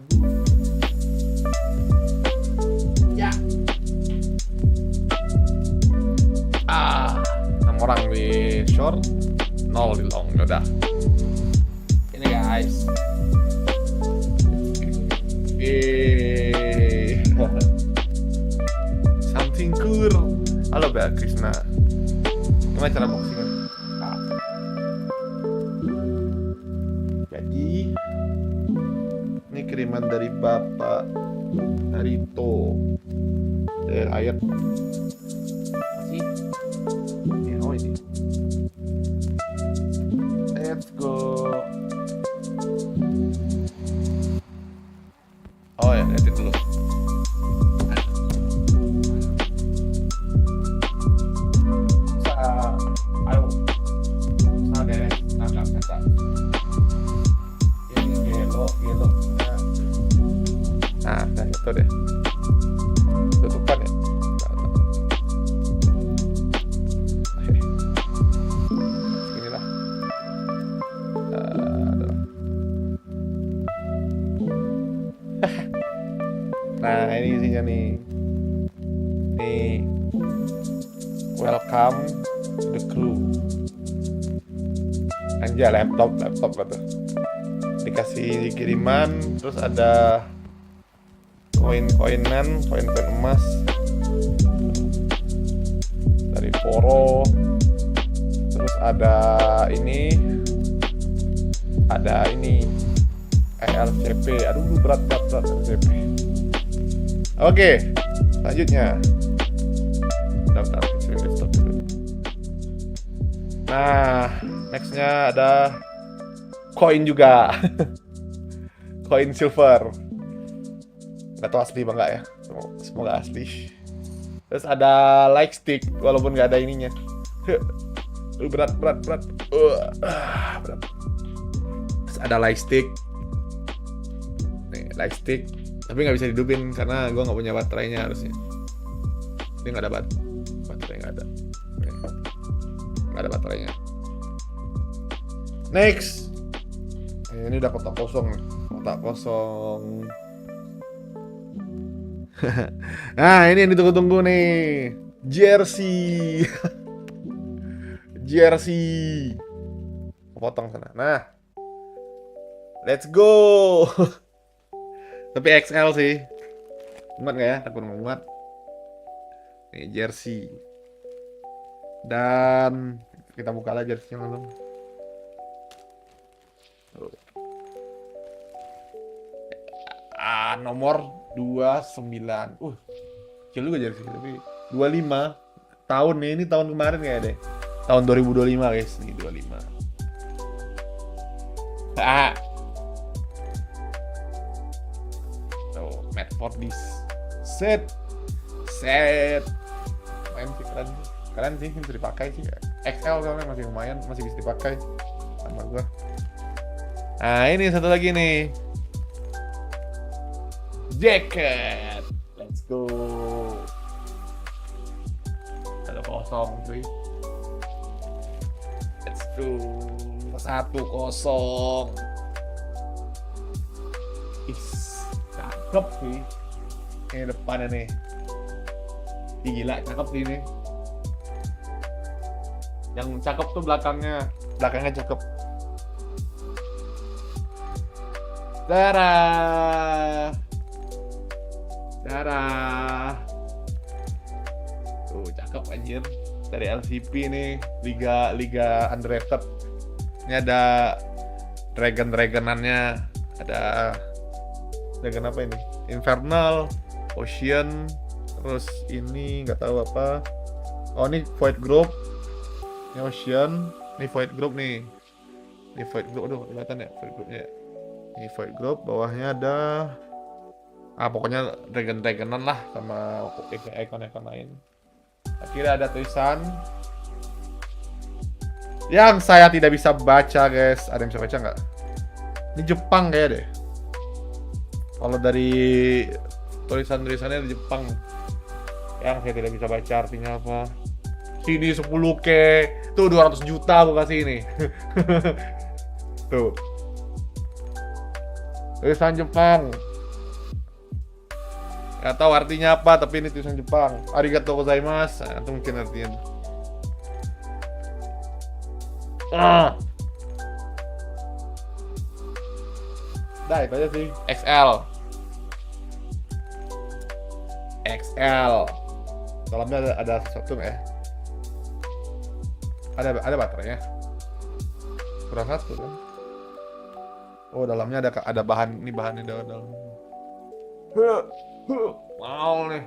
ya. 6 orang di short, 0 di long. Udah. Ini guys. Something cool. Halo Mbak Krisna. Gimana cara boxing? Jadi ini kiriman dari Bapak Narito. Ayat. Masih? Ya, oh ini. Let's go. Oh ya, liatin dulu. Itu deh tutupan ya. Inilah nah ini isinya nih welcome to the crew. Anjay, laptop gitu dikasih kiriman, terus ada koin emas dari Poro, terus ada ini LCP. Aduh, berat LCP. Oke, selanjutnya bentar, stop dulu. Nah, nextnya ada koin juga. Koin silver. Gak tau asli apa enggak ya. Semoga asli. Terus ada like stick walaupun gak ada ininya. Berat. Berat. Terus ada like stick. Nih, like stick. Tapi gak bisa dihidupin karena gue gak punya baterainya harusnya. Ini gak ada baterai, gak ada. Gak ada baterainya. Next. Ini udah kotak kosong. Nah, ini yang ditunggu-tunggu nih. Jersey. Potong sana. Nah. Let's go. Tapi XL sih. Muat nggak ya? Takut muat. Nih jersey. Dan kita buka lah jersey-nya langsung. Nomor 29. Kecil juga jersey, tapi 25 tahun nih, ini tahun kemarin kayak deh. Tahun 2025 guys, nih 25. Tuh, Matt for this. Set. Main sih keren sih, bisa dipakai sih. XL soalnya masih lumayan, masih bisa dipakai sama gua. Nah, ini satu lagi nih. Jacket, let's go. 1-0 cuy. Let's go. 1-0. Cakep sih. Ini depannya nih. Gila, cakep sih ini. Yang cakep tuh belakangnya cakep. Darah. Tuh cakep anjir. Dari LCP nih, liga underrated. Ini ada dragonannya, ada dragon apa ini? Infernal, Ocean, terus ini nggak tahu apa. Oh ini Void Group, ini Ocean, ini Void Group nih. Ini Void Group, aduh kelihatan ya Void Groupnya. Ini Void Group, bawahnya ada pokoknya dragonan lah sama ikon-ikon lain. Akhirnya ada tulisan yang saya tidak bisa baca, guys. Ada yang bisa baca nggak? Ini Jepang kayak deh. Kalau dari tulisannya di Jepang, yang saya tidak bisa baca artinya apa. Sini 10K, tuh 200 juta aku kasih ini. Tuh. Tulisan Jepang. Gak tahu artinya apa, tapi ini tulisan Jepang. Arigatou gozaimasu. Nah, itu mungkin artinya. Dah, itu aja sih. XL. Dalamnya ada sesuatu nggak ya? Ada baterainya. Kurang satu kan? Oh, dalamnya ada bahan, ini bahannya dalam. Wow nih.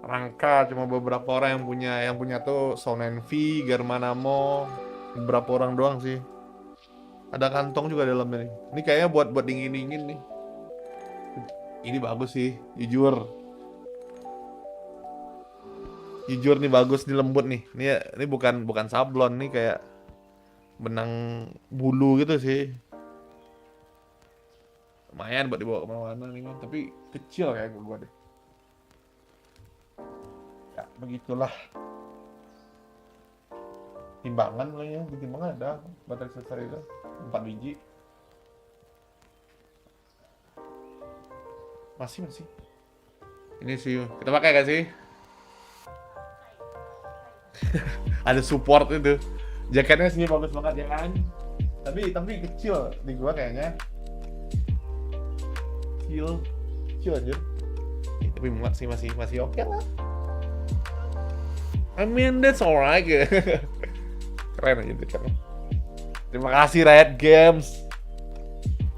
Rangka cuma beberapa orang yang punya tuh Sonenvi, Germanamo, beberapa orang doang sih. Ada kantong juga dalamnya nih. Ini kayaknya buat dingin nih. Ini bagus sih, jujur nih bagus, nih lembut nih. Ini bukan sablon nih, kayak benang bulu gitu sih. Lumayan buat dibawa kemana-mana nih kan, tapi kecil kayak gua deh. Ya begitulah. Timbangan lah ya, di timbangan ada baterai sebesar itu 4 biji. Masih. Ini sih kita pakai gak sih? Ada support itu. Jaketnya sih bagus banget ya kan? Tapi kecil di gua kayaknya. Kecil aja. Tapi masih oke lah. I mean that's alright. Keren aja jaketnya. Terima kasih Riot Games.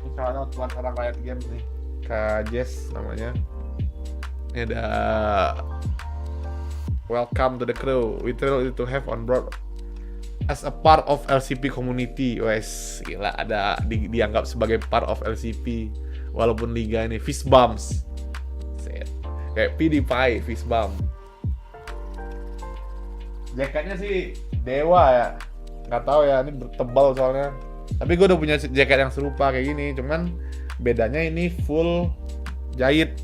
Misalnya buat orang Riot Games nih. Kak Jess namanya. Ini ada welcome to the crew. We thrilled to have on board as a part of LCP community. Wes, gila, ada dianggap sebagai part of LCP. Walaupun liga ini fist bumps. Set. Kayak PewDiePie fist bump. Jaketnya sih dewa ya. Nggak tahu ya, ini tebal soalnya. Tapi gue udah punya jaket yang serupa kayak gini, cuman bedanya ini full jahit,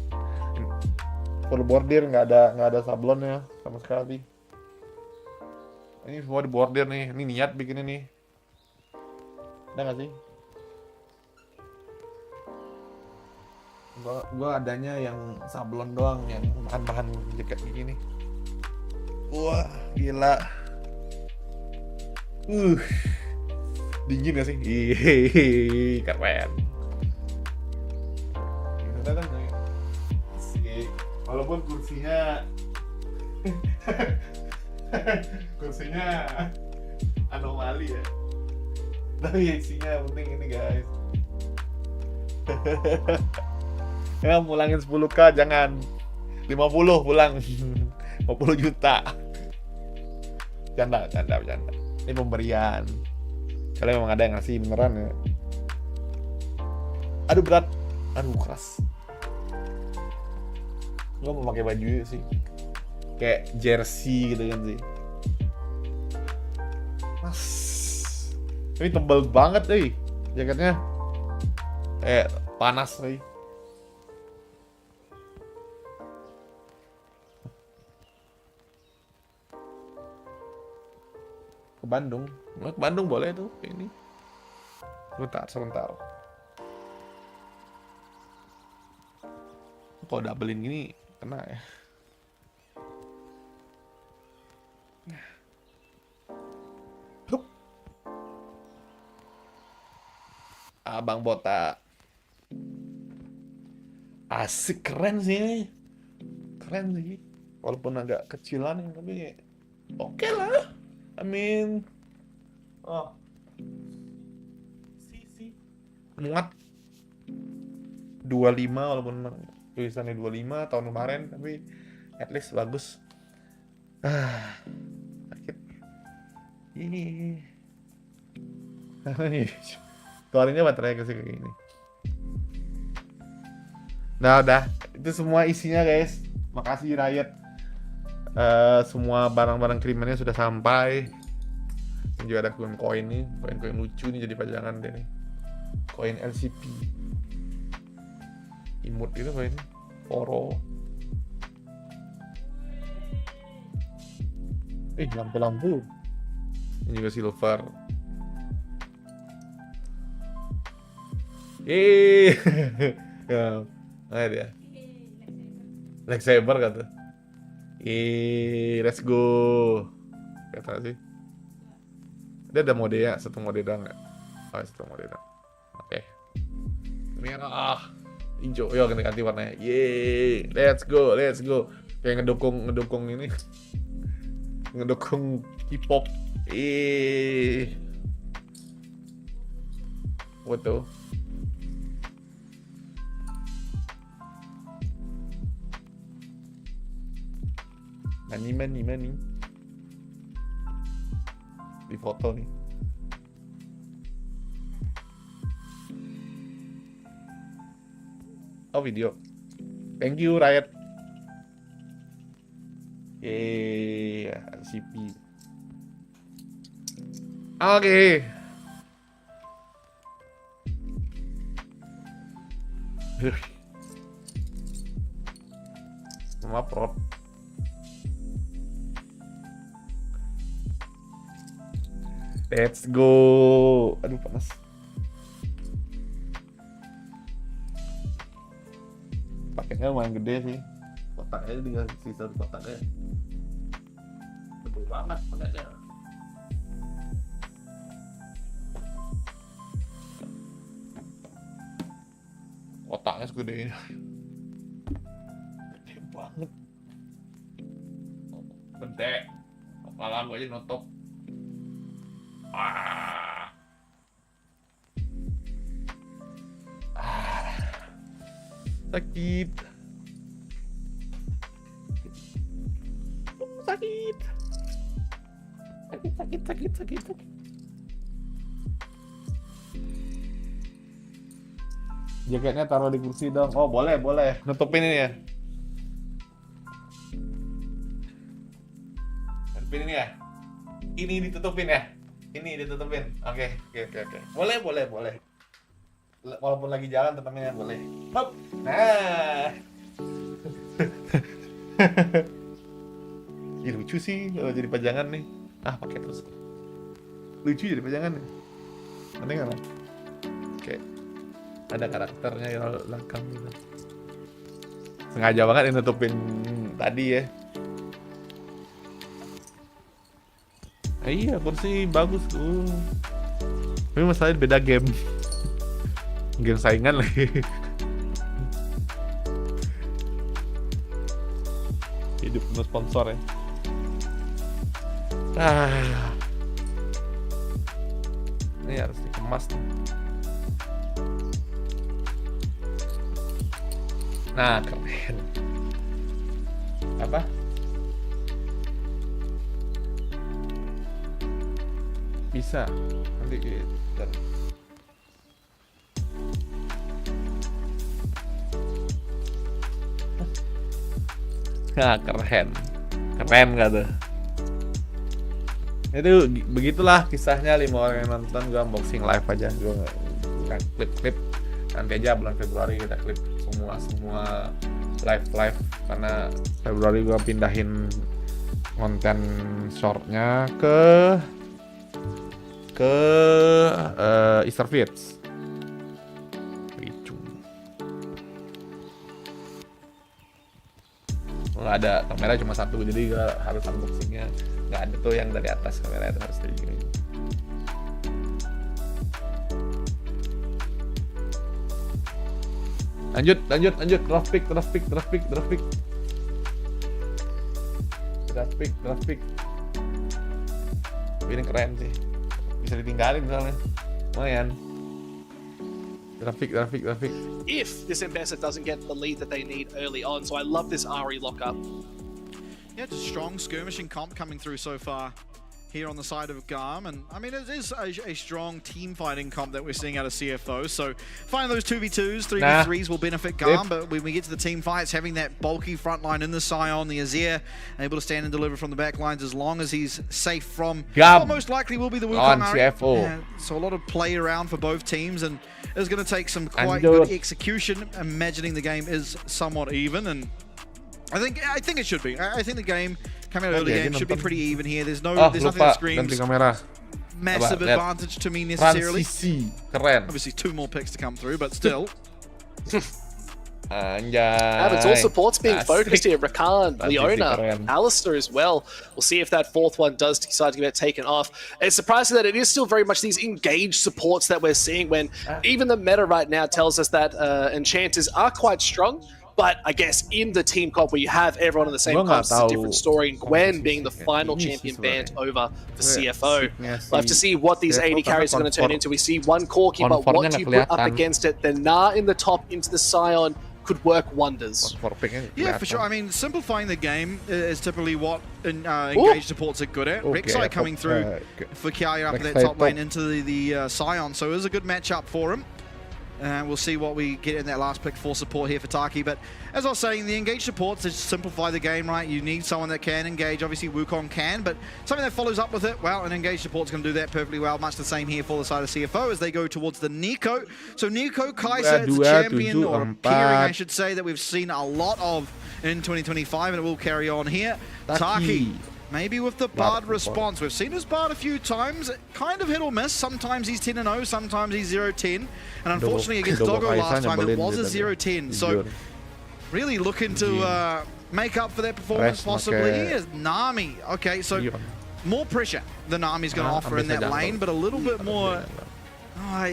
full bordir, nggak ada sablonnya sama sekali. Ini semua di bordir nih. Ini niat bikin ini. Ada nggak sih? Gua adanya yang sablon doang, yang bahan jaket begini. Wah, gila. Dingin gak sih? Hihihi, keren. Udah kan sih. Walaupun kursinya anomali ya. Tapi isinya penting ini guys. Ya pulangin 10k, jangan 50 pulang. 50 juta. Canda. Ini pemberian. Kalau memang ada yang ngasih beneran ya. Aduh berat. Aduh keras. Gua mau pakai baju sih. Kayak jersey gitu kan sih. Mas. Ini tebal banget euy. Jaketnya. Panas euy. Ke Bandung boleh tuh ini. Sebentar. Kalau doublein gini kena ya. Hup. Abang botak. Asik, keren sih. Walaupun agak kecilan tapi oke lah. I mean, muat 25 walaupun tulisannya 25 tahun kemarin, tapi at least bagus. Sakit. Ih. Keluarinnya baterainya kayak gini. Nah udah, itu semua isinya guys. Makasih Riot. Semua barang-barang kirimannya sudah sampai. Ini juga ada koin-koin nih, koin-koin lucu nih jadi pajangan deh nih. Koin LCP. Imut itu koin. Oro. Lampu-lampu. Ini juga silver. Ya, nah dia. Lightsaber kata. Let's go. Kata sih. Dia ada mode ya, satu mode doang nggak? Oh, satu mode doang. Oke. Merah, hijau. Yo ganti warnanya. Yeay, let's go. Kayak ngedukung ini. Ngedukung K-pop. What tuh? Money. Di foto nih. Oh video. Thank you Riot. CP. Oke. Mama prot. Let's go. Aduh panas. Paketnya lumayan gede sih. Kotaknya tinggal sisa kotaknya. Gede banget paketnya. Kotaknya segede ini. Gede banget. Gede. Kepala gue aja nutup. Sakit. Sakit. Jaketnya taruh di kursi dong. Oh boleh. Nutupin ini ya. Nutupin ini ya. Ini ditutupin ya. Oke. Boleh. Walaupun lagi jalan tetapnya boleh. Hop. Nah. Ih, lucu sih kalau jadi pajangan nih. Pakai terus. Lucu jadi pajangan nih. Aneh kan? Oke. Ada karakternya yang belakang gitu. Sengaja banget yang nutupin tadi ya. Iya, kursi bagus tuh. Tapi masalahnya beda game. Game saingan lagi. Hidup penuh sponsor ya. Ini harus dikemas nih. Nah, keren. Apa? Bisa. Nanti kita. Keren gak tuh? Itu begitulah kisahnya 5 orang yang nonton. Gue unboxing live aja, gue nggak klip. Nanti aja bulan Februari kita klip semua live karena Februari gue pindahin konten shortnya ke Easter Feeds. Nggak ada kamera, cuma satu, jadi gue harus unboxingnya nggak ada tuh yang dari atas kamera, itu harus dari gini. Lanjut grafik. Ini keren sih, bisa ditinggalin misalnya, lumayan. Traffic. if this Mbessa doesn't get the lead that they need early on. So I love this Ari lockup. Yeah, just strong skirmishing comp coming through so far here on the side of Garm, and I mean it is a strong team fighting comp that we're seeing out of CFO, so finding those 2v2s, 3v3s will benefit Garm, but when we get to the team fights, having that bulky front line in the Scion, the Azir, able to stand and deliver from the back lines as long as he's safe from what most likely will be the Wukong Ari. Yeah, so a lot of play around for both teams, and it's going to take some quite good execution, imagining the game is somewhat even, and I think it should be. I think the game coming out early game should be pretty even here. There's nothing that screams massive advantage to me necessarily. Obviously 2 more picks to come through, but still. It's all supports being focused here. Rakan, Leona, Alistair as well. We'll see if that 4th one does decide to get taken off. It's surprising that it is still very much these engaged supports that we're seeing, when even the meta right now tells us that enchanters are quite strong. But I guess in the team comp where you have everyone on the same comp, it's a different story. And Gwen being the final champion banned over for CFO. We'll have to see what these AD carries are going to turn into. We see one Corki, but what do you put up against it? The Gnar in the top into the Scion could work wonders. Yeah, for sure. I mean, simplifying the game is typically what engaged supports are good at. Rek'Sai coming through for Kiaya up at that top lane into the Scion, so it was a good matchup for him. And we'll see what we get in that last pick for support here for Taki. But as I was saying, the engaged supports just simplify the game, right? You need someone that can engage. Obviously, Wukong can, but something that follows up with it, well, an engaged support's going to do that perfectly well. Much the same here for the side of CFO as they go towards the Nico. So Nico, Kai'Sa, it's a champion, or a pairing, I should say, that we've seen a lot of in 2025, and it will carry on here. Taki. Maybe with the Bard response. We've seen his Bard a few times, kind of hit or miss. Sometimes he's 10-0, sometimes he's 0-10. And unfortunately against Doggo last time, it was a 0-10. So really looking to make up for that performance possibly. Here's Nami. Okay, so more pressure than Nami's going to offer in that lane, but a little bit more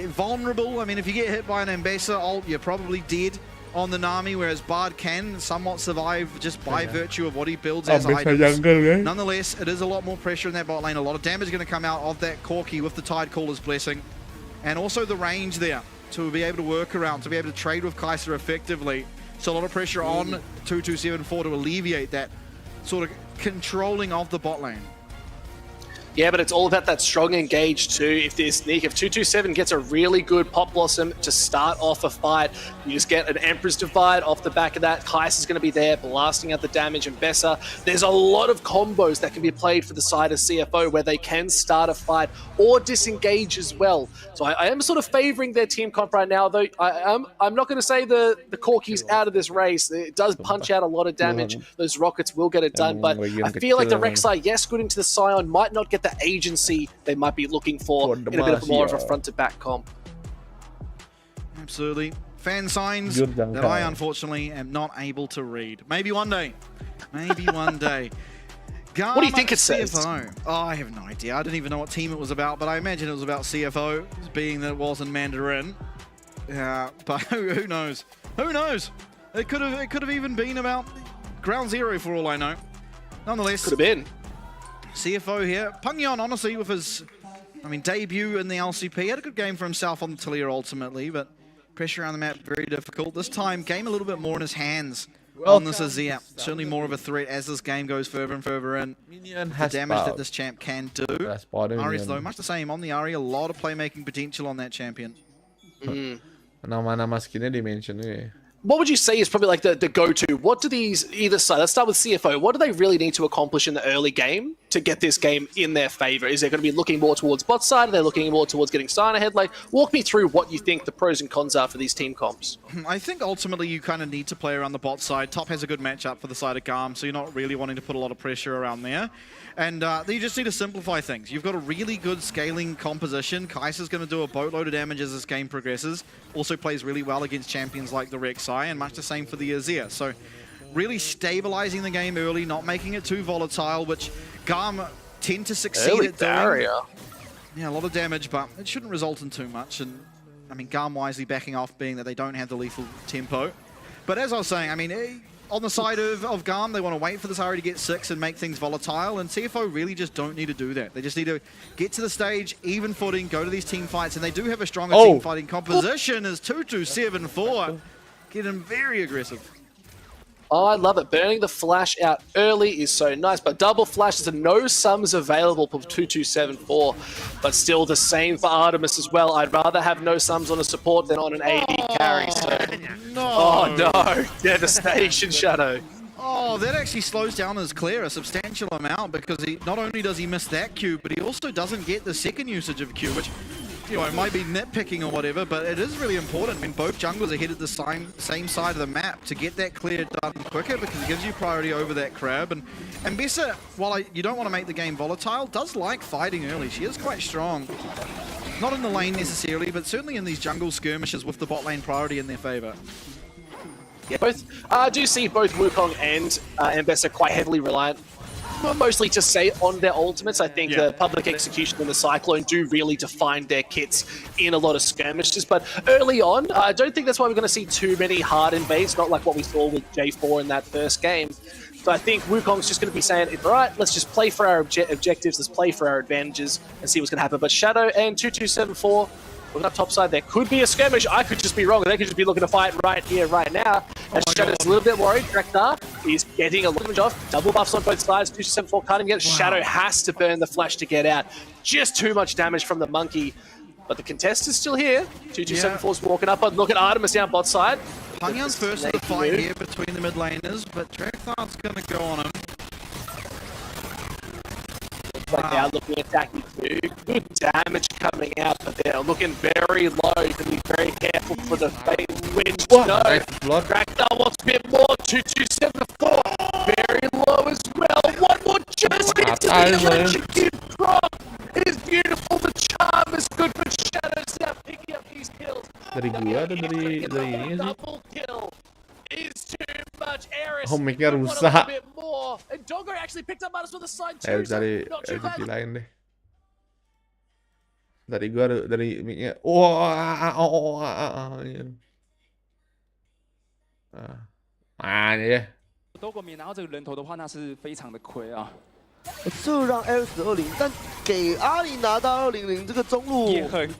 vulnerable. I mean, if you get hit by an Mbessa ult, you're probably dead on the Nami, whereas Bard can somewhat survive just by virtue of what he builds as items. Nonetheless, it is a lot more pressure in that bot lane. A lot of damage going to come out of that Corki with the Tidecaller's blessing. And also the range there to be able to work around, to be able to trade with Kai'Sa effectively. So a lot of pressure on 2274 to alleviate that sort of controlling of the bot lane. Yeah, but it's all about that strong engage too. If 227 gets a really good Pop Blossom to start off a fight, you just get an Emperor's Divide off the back of that. Kai'Sa's going to be there, blasting out the damage, and Bessa. There's a lot of combos that can be played for the side of CFO where they can start a fight or disengage as well. So I am sort of favoring their team comp right now, though I'm not going to say the Corki's out of this race. It does punch out a lot of damage. Those rockets will get it done, but I feel like the Rek'Sai, yes, good into the Scion, might not get the agency they might be looking for in a bit of more of a front-to-back comp. Absolutely. Fan signs that I unfortunately am not able to read. Maybe one day. Maybe one day. What do you think it says? CFO. Oh, I have no idea. I didn't even know what team it was about, but I imagine it was about CFO, being that it was in Mandarin. But who knows? Who knows? It could have even been about Ground Zero for all I know. Nonetheless, could have been. CFO here. Pungyon, honestly, with his, debut in the LCP, had a good game for himself on the Talia ultimately, but pressure around the map, very difficult. This time, game a little bit more in his hands on this Azir. Certainly more of a threat as this game goes further and further in. The damage that this champ can do. Ari's, though, much the same on the Ari. A lot of playmaking potential on that champion. Nama-nama skinnya di-mention nih. What would you say is probably like the go-to? What do these, either side, let's start with CFO, what do they really need to accomplish in the early game to get this game in their favor? Is they going to be looking more towards bot side? Are they looking more towards getting Sign ahead? Like, walk me through what you think the pros and cons are for these team comps. I think ultimately you kind of need to play around the bot side. Top has a good matchup for the side of Garm, so you're not really wanting to put a lot of pressure around there. And you just need to simplify things. You've got a really good scaling composition. Kai'Sa's going to do a boatload of damage as this game progresses. Also plays really well against champions like the Rek'Sai, and much the same for the Azir. So really stabilizing the game early, not making it too volatile, which Garm tend to succeed at doing. Yeah, a lot of damage, but it shouldn't result in too much. And Garm wisely backing off, being that they don't have the lethal tempo. But as I was saying, on the side of Garm, they want to wait for this Ari to get 6 and make things volatile, and CFO really just don't need to do that. They just need to get to the stage, even footing, go to these team fights, and they do have a stronger team fighting composition as 2-2-7-4 getting very aggressive. Oh, I love it. Burning the flash out early is so nice, but double flashes and no sums available for 2274, but still the same for Artemis as well. I'd rather have no sums on a support than on an AD carry. So. Oh no, devastation, Shadow. Oh, that actually slows down his clear a substantial amount because he not only does he miss that Q, but he also doesn't get the second usage of Q, which it might be nitpicking or whatever, but it is really important when both junglers are headed the same side of the map to get that clear done quicker because it gives you priority over that crab. And Bessa, while you don't want to make the game volatile, does like fighting early. She is quite strong. Not in the lane necessarily, but certainly in these jungle skirmishes with the bot lane priority in their favor. Yeah, both. I do see both Wukong and Bessa quite heavily reliant, mostly to say on their ultimates. I think the public execution and the Cyclone do really define their kits in a lot of skirmishes. But early on, I don't think that's why we're going to see too many hard invades, not like what we saw with J4 in that first game. So I think Wukong's just going to be saying, all right, let's just play for our objectives, let's play for our advantages and see what's going to happen. But Shadow and 2274, looking up top side, there could be a skirmish. I could just be wrong. They could just be looking to fight right here, right now. And Shadow's a little bit worried. Drekthar is getting a little bit off. Double buffs on both sides. 2274 can't even get it. Shadow has to burn the flash to get out. Just too much damage from the monkey. But the contest is still here. 2274's walking up. But look at Artemis down bot side. Pangyan's first in the fight here between the mid laners, but Drekthar's going to go on him. Right now, looking at attacking too. Good damage coming out, but they're looking very low. You can be very careful for the fate wins. No, Drekthar wants a bit more. 2274, very low as well. One more just hit to the electrocute drop. It is beautiful. The charm is good, but Shadow's now picking up these kills. Dari gua atau dari ini sih? Double kill is too much. Eris, Mic-nya rusak. and Doggo actually picked up Artemis with a side too. Dari LCD lain deh. Dari gua dari mic-nya. Ini ya. 如果没拿到这个人头的话，那是非常的亏啊。这让 L20，但给阿里拿到200这个中路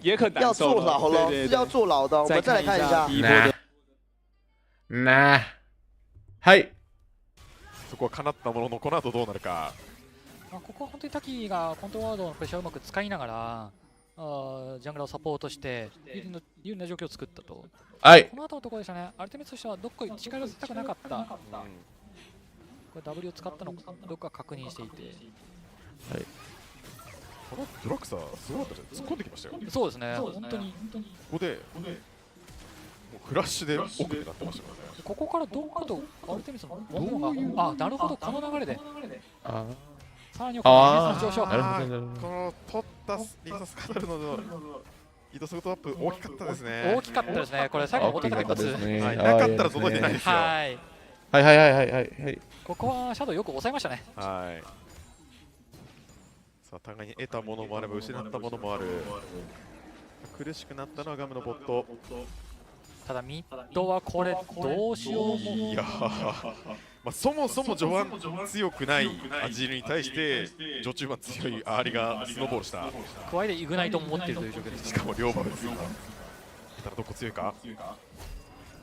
也很难受要坐牢了，是要坐牢的。我们再来看一下。はい。そこは叶ったもののこの後どうなるか。ここは本当に滝がコントロールのプレッシャーをうまく使いながら、ジャングラーをサポートして有利な状況を作ったと。はい。この後のところでしたね。アルテミスとしてはどこか力を寄せたくなかった。これ W を使ったのかどっか確認していて。はい。このドラクサーすごかったですね。突っ込んできましたよ。そうですね。本当に。ここでもうフラッシュで奥になってましたからね。ここからどっかとアルテミスのものがなるほどこの流れで。さらにこの上昇。この取ったリサスカタルの移動速度アップ大きかったですね。大きかったですね。これ最後音が一発。なかったら届いてないですよ。はい。ここはシャドウよく抑えましたね。はい。さあ互いに得たものもあれば失ったものもある。苦しくなったのはガムのボット。ただミッドはこれどうしようも。いやそもそも序盤強くないアジールに対して序中盤強いアーリがスノーボールした。加えてイグナイトも持っているという状況です。しかも両バブです。ただどこ強いか。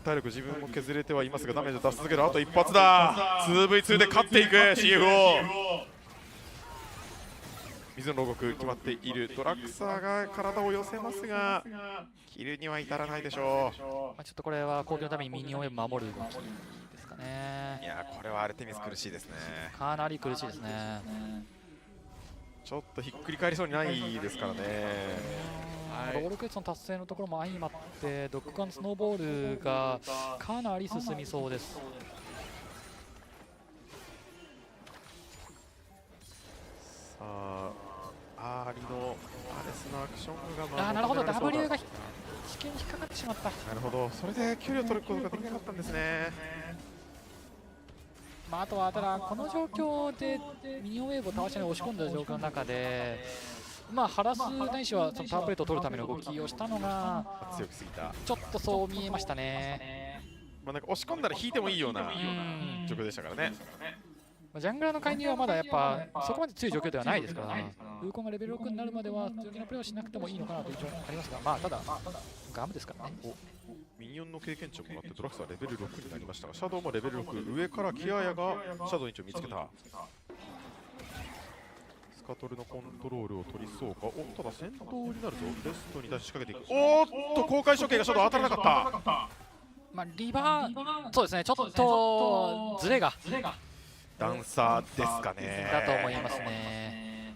体力自分も削れてはいますがダメージを出し続ける。あと一発だ。 2v2 で勝っていく CFO。 水の牢獄決まっている。ドラクサーが体を寄せますがキルには至らないでしょう。ちょっとこれは攻撃のためにミニオンウェブ守る動きですかね。いやこれはアルテミス苦しいですね。かなり苦しいですね。ちょっとひっくり返りそうにないですからね。ロールクエストの達成のところも相まってドッグガンスノーボールがかなり進みそうです。さあアーリのアレスのアクションがなるほど W が地球に引っかかってしまった。なるほど、それで距離を取ることができなかったんですね。あとはただこの状況でミニオンウェーブを倒しに押し込んだ状況の中でハラスないしはそのターンプレートを取るための動きをしたのが強くすぎた。ちょっとそう見えましたね。まあなんか押し込んだら引いてもいいような状況でしたからね。ジャングラーの介入はまだやっぱそこまで強い状況ではないですから、ウーコンがレベル6になるまでは強気なプレーをしなくてもいいのかなという印象がありますが、まあただガムですからね。ミニオンの経験値をもらってドラクサはレベル6になりましたが、シャドウもレベル6、上からキアヤがシャドウに一応見つけた。スカトルのコントロールを取りそうか。お、ただ戦闘になるぞ。レストに対して仕掛けていく。おーっと公開処刑がシャドウ当たらなかった。まあリバー、そうですね、ちょっとズレがダンサーですかね。だと思いますね。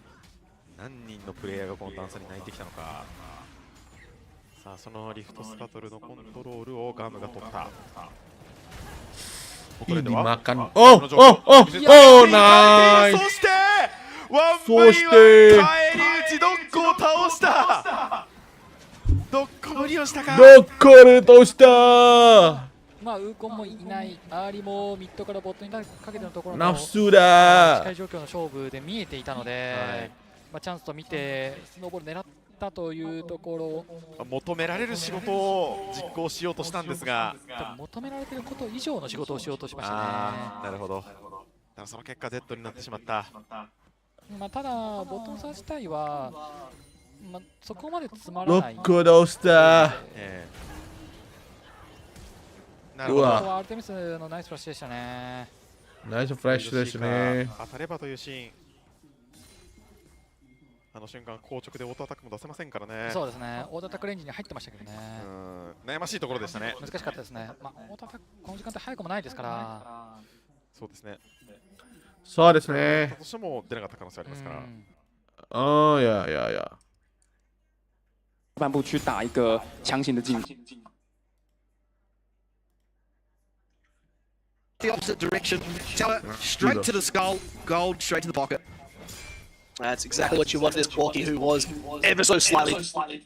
何人のプレイヤーがこのダンサーに泣いてきたのか。さあそのリフトスカトルのコントロールをガムが取った。Ih, dimakan. Oh, oh, oh, oh, nice. そしてワンブリは返り討ちドッコを倒した。ドッコ無理をしたか。ドッコルとした。まあウーコンもいない、アーリもミッドからボットにかけてのところナのフスだ。近い状況の勝負で見えていたので、まあチャンスと見てスノーボール狙ったというところ、求められる仕事を実行しようとしたんですが、求められていること以上の仕事をしようとしましたね。なるほど。ただその結果 Z になってしまった。まあただボトムサー自体は、まあ、そこまでつまらない。ドッコどうした。なるほど。ここはアルテミスのナイスフラッシュでしたね。ナイスフラッシュですね。当たればというシーン。あの瞬間、硬直でオートアタックも出せませんからね。そうですね、オートアタックレンジに入ってましたけどね。悩ましいところでしたね。難しかったですね。まあ、オートアタック、この時間って早くもないですから。そうですね。そうですね。どうしても出なかった可能性ありますから。哦呀呀呀！半步去打一个强行的进攻。The opposite direction. Tower straight to the skull. Gold straight to the pocket. That's exactly what you want this Porky, who was ever so slightly.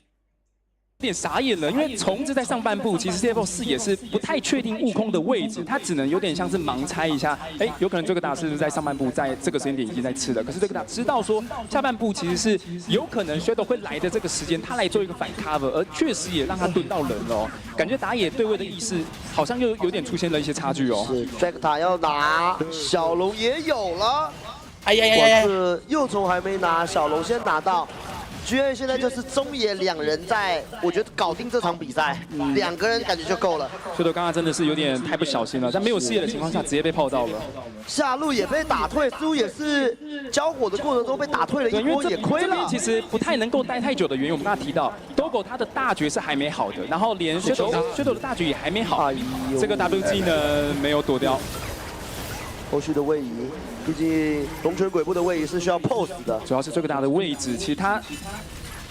有点傻眼了，因为虫子在上半部，其实 CFO 4也是不太确定悟空的位置，他只能有点像是盲猜一下，哎，有可能这个打是不是在上半部，在这个时间点已经在吃了。可是这个打知道说下半部其实是有可能 Shadow 会来的这个时间，他来做一个反 cover， 而确实也让他蹲到人哦。感觉打野对位的意识好像又有点出现了一些差距哦。是 Drake 塔要拿，小龙也有了。哎呀呀呀！是幼虫还没拿，小龙先拿到。GN 现在就是中野两人在，我觉得搞定这场比赛，两个人感觉就够了。Shadow 刚刚真的是有点太不小心了，在没有视野的情况下直接被泡到了。下路也被打退，似乎也是交火的过程中被打退了一波，也亏了。这边其实不太能够待太久的原因，我们刚才提到 Dogo 他的大绝是还没好的，然后连 Shadow 的大绝也还没好，这个 WG 呢没有躲掉。后续的位移，毕竟龙泉鬼步的位移是需要 pose 的，主要是这个打的位置，其实他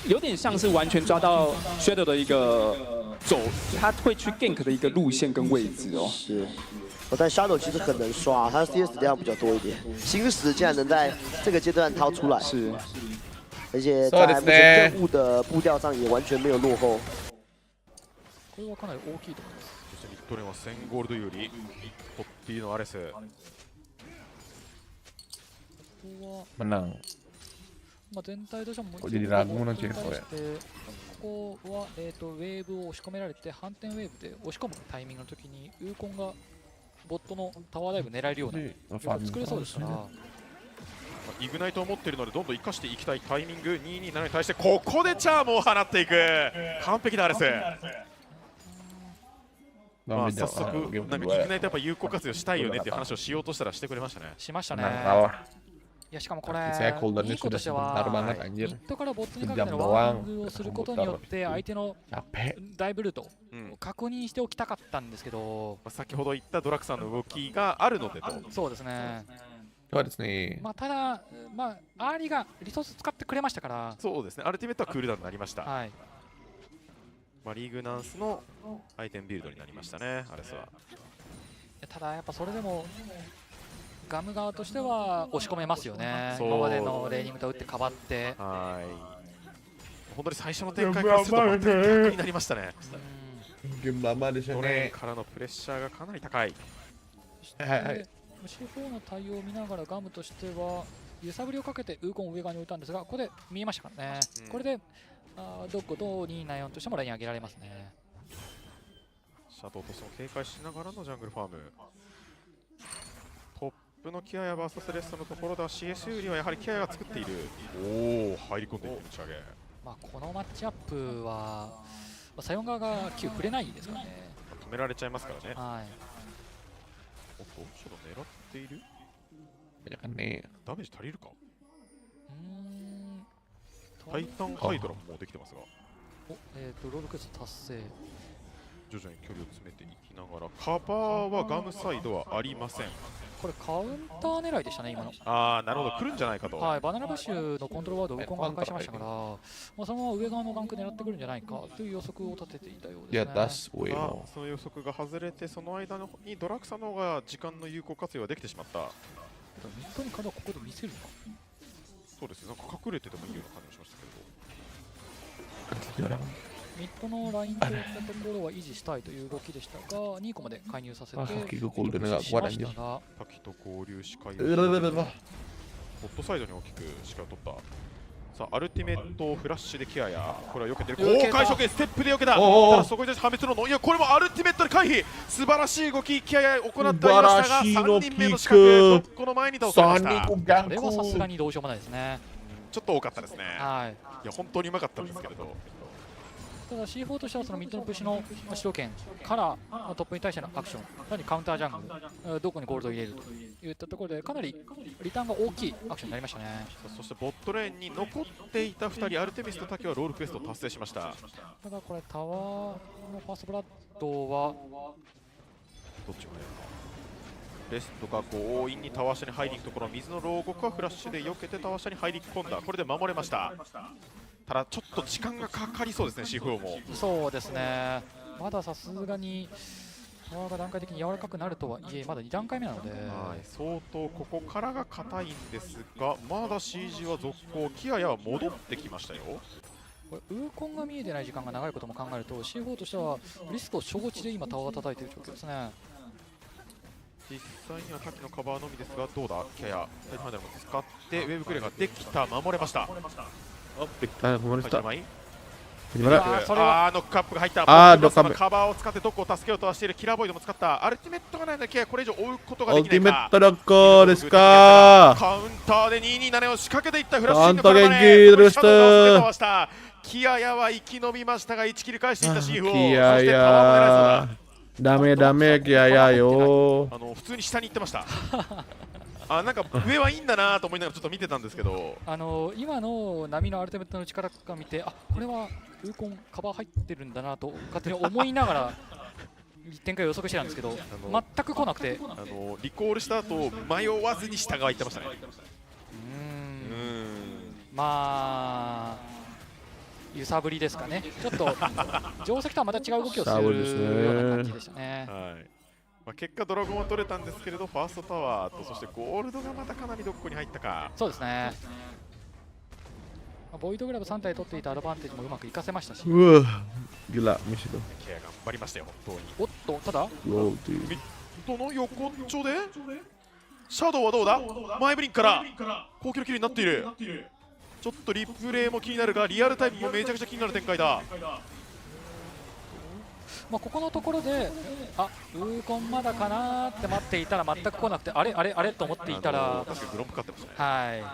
有点像是完全抓到 Shadow 的一个走，他会去 gank 的一个路线跟位置哦。是，但 Shadow 其实很能刷，他的 CS 量比较多一点，新史竟然能在这个阶段掏出来，是，而且在目前任务的步调上也完全没有落后。これはかなり大きいと思います。そしてビクトリアは1000ゴールドよりポッピーのアレス。menang. まあ全体としてももう一度ここはウェーブを押し込められて反転ウェーブで押し込むタイミングの時にウーコンがボットのタワーダイブ狙えるような作れそうですから。イグナイトを持っているのでどんどん生かしていきたいタイミング。227に対してここでチャームを放っていく。完璧だアレス。まあ早速なんかイグナイトやっぱ有効活用したいよねっていう話をしようとしたらしてくれましたね。しましたね。いやしかもこれ、saya cooldownnya sudah sebentar banget anjir. ミッドからボットにかけてのワングをすることによって相手のダイブルートを確認しておきたかったんですけど、先ほど言ったドラクさんの動きがあるのでと。そうですね。そうですね。まあただまあアーリーがリソース使ってくれましたから。そうですね。アルティメットはクールダウンになりました。はい。まあリーグナンスのアイテムビルドになりましたね。アレスは。ただやっぱそれでも。ガム側としては押し込めますよね。今までのレーニングと打ってかばって。はい。本当に最初の展開からするとまた逆になりましたね。ゲームママでしたね。からのプレッシャーがかなり高い。はいはい。C4 の対応を見ながらガムとしては揺さぶりをかけてウーコンを上側に置いたんですが、ここで見えましたからね。これでドッグと274としてもライン上げられますね。シャドウとその警戒しながらのジャングルファーム。トップのキアヤ VS レッサのところでは CS よりはやはりキアヤが作っている。おお、入り込んでいる打ち上げ。このマッチアップは、サヨン側が Q 触れないですからね。止められちゃいますからね。はい。おっと、ちょっと狙っている。 ね。ダメージ足りるか。タイタンハイドラももうできてますが。ロールクエスト達成。徐々に距離を詰めていきながら、カバーはガムサイドはありません。これカウンター狙いでしたね、今の。ああ、なるほど、来るんじゃないかと。はい、バナナブッシュのコントロールワードをウーコンが破壊しましたから、そのまま上側のガンク狙ってくるんじゃないかという予測を立てていたようですね。その予測が外れて、その間にドラクサの方が時間の有効活用ができてしまった。ミッドにカードはここで見せるのか。そうですね、なんか隠れててもいいような感じがしましたけど。ミッドのラインといったところは維持したいという動きでしたが、2個まで介入させて、滝と合流視界をホットサイドに大きく視界を取った。さあ、アルティメットフラッシュでケアや、これは避けてる。公開処刑ステップで避けた。ただそこに破滅の、いや、これもアルティメットで回避。素晴らしい動き、ケアや行ってはいましたが、3人目の資格、この前に倒されました。これはさすがにどうしようもないですね。ちょっと多かったですね。はい。いや、本当にうまかったんですけれど。ただ C4 としてはそのミッドのプッシュの主導権からトップに対してのアクション、何カウンタージャングル、どこにゴールドを入れるといったところでかなりリターンが大きいアクションになりましたね。そしてボットレーンに残っていた2人、アルテミスとタケはロールクエストを達成しました。ただこれタワーのファーストブラッドはどっちがやるか。レストが強引にタワー下に入りに行くところ、水の牢獄はフラッシュで避けてタワー下に入り込んだ。これで守れました。ただちょっと時間がかかりそうですね、C4も。そうですね、まださすがにタワーが段階的に柔らかくなるとはいえ、まだ2段階目なので、相当ここからが硬いんですが、まだ CG は続行、キアヤは戻ってきましたよ。これウーコンが見えてない時間が長いことも考えると、C4 としてはリスクを承知で今タワーを叩いている状況ですね。実際には滝のカバーのみですが、どうだ、キアヤ、タイトハンダルも使ってウェーブクレーができた、守れました。ノックアップが入った。カバーを使ってどこを助けようとはしている。キラーボイドも使った。アルティメットがないのでこれ以上追うことができないか。カウンターで227を仕掛けていったフラッシュのカルマネ。キアヤは生き延びましたが1キル返していった C4。そしてタワーも狙いそうだ。ダメキアヤよ。普通に下に行ってました。なんか上はいいんだなと思いながらちょっと見てたんですけど、今の波のアルティメットの力が見て、これはウーコンカバー入ってるんだなと勝手に思いながら展開を予測してたんですけど、全く来なくて、リコールした後迷わずに下側行ってましたね。まあ揺さぶりですかね。ちょっと定石とはまた違う動きをするような感じでしたね。結果ドラゴンは取れたんですけれど、ファーストタワーとそしてゴールドがまたかなりどこに入ったか。そうですね。ボイドグラブ3体取っていたアドバンテージもうまく活かせましたし。うわ、gila miss itu。ケア頑張りましたよ、本当に。おっと、ただミッドの横っちょでシャドウはどうだ。前ブリンクから高級のキルになっている。ちょっとリプレイも気になるが、リアルタイムもめちゃくちゃ気になる展開だ。ここのところで、ウーコンまだかなって待っていたら全く来なくて、あれと思っていたら、確かにグロンプかってましたね。はい。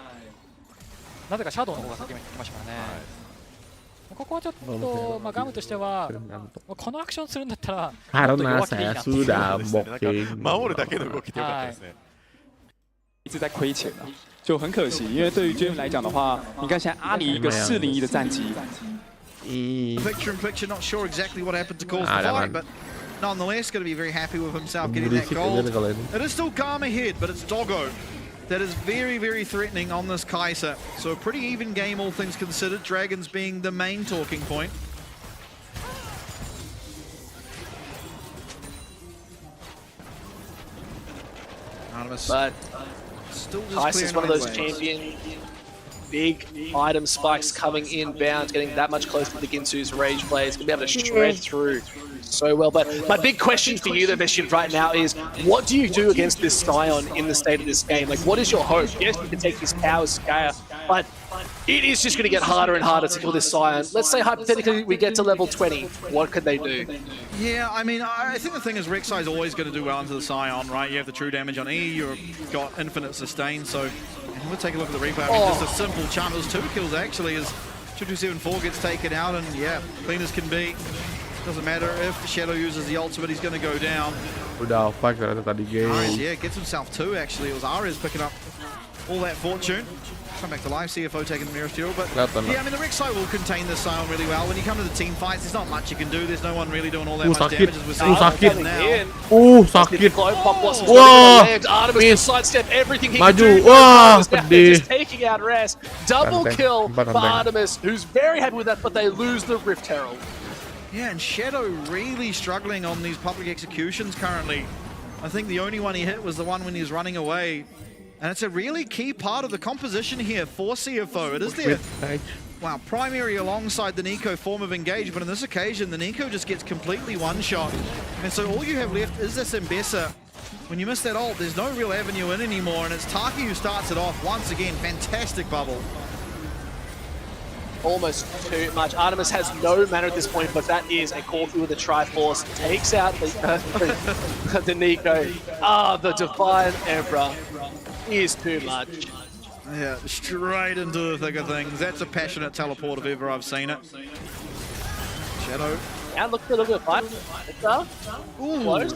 なぜかシャドウの方が先に来ましたからね。ここはちょっと、ガムとしては、このアクションするんだったら、守るだけの動きでよかったですね。一直在亏钱就很可惜，因为对于 GM 来讲的话，你看现在阿里一个401的战绩。Picture in picture, not sure exactly what happened to cause the fight, but nonetheless going to be very happy with himself getting that gold. It is still Garm ahead, but it's Doggo that is very, very threatening on this Kai'Sa. So a pretty even game, all things considered. Dragons being the main talking point. But Kai'Sa is one of those champion big item spikes coming inbound, getting that much closer to the Ginsu's rage plays, gonna be able to shred through so well. But my big question for you, the Veship, right now is, what do you do against this Scion in the state of this game? Like, what is your hope? Yes, you can take his power scale but it is just going to get harder and harder to kill this Scion. Let's say hypothetically we get to level 20. What could they do? Yeah, I mean, I think the thing is Rek'Sai is always going to do well into the Scion, right? You have the true damage on E, you've got infinite sustain, so we'll take a look at the replay. I mean, just a simple charm. It was 2 kills actually as 2274 gets taken out, and yeah, clean as can be. Doesn't matter if Shadow uses the ultimate, he's going to go down. Udah fight tadi game. Ares, yeah, gets himself 2 actually. It was Ares picking up all that fortune. Come back to life, CFO taking the nearest hero, but yeah, I mean the Rek'Sai will contain the Scion really well. When you come to the team fights, there's not much you can do. There's no one really doing all that much damage as we're seeing sakit. now. Sakit. Wah, Artemis to sidestep everything he can do. Wah, just taking out Rest. Double kill for Artemis, who's very happy with that, but they lose the Rift Herald. Yeah, and Shadow really struggling on these public executions currently. I think the only one he hit was the one when he was running away. And it's a really key part of the composition here for CFO. It is their primary alongside the Nico form of engage, but on this occasion, the Nico just gets completely one-shot. And so all you have left is this Mbessa. When you miss that ult, there's no real avenue in anymore, and it's Taki who starts it off. Once again, fantastic bubble. Almost too much. Artemis has no mana at this point, but that is a call through with a Triforce. Takes out the Nico. The Divine Emperor is too much. Yeah, straight into the thick of things. That's a passionate teleport if ever I've seen it. Shadow. And look at the fight. Close.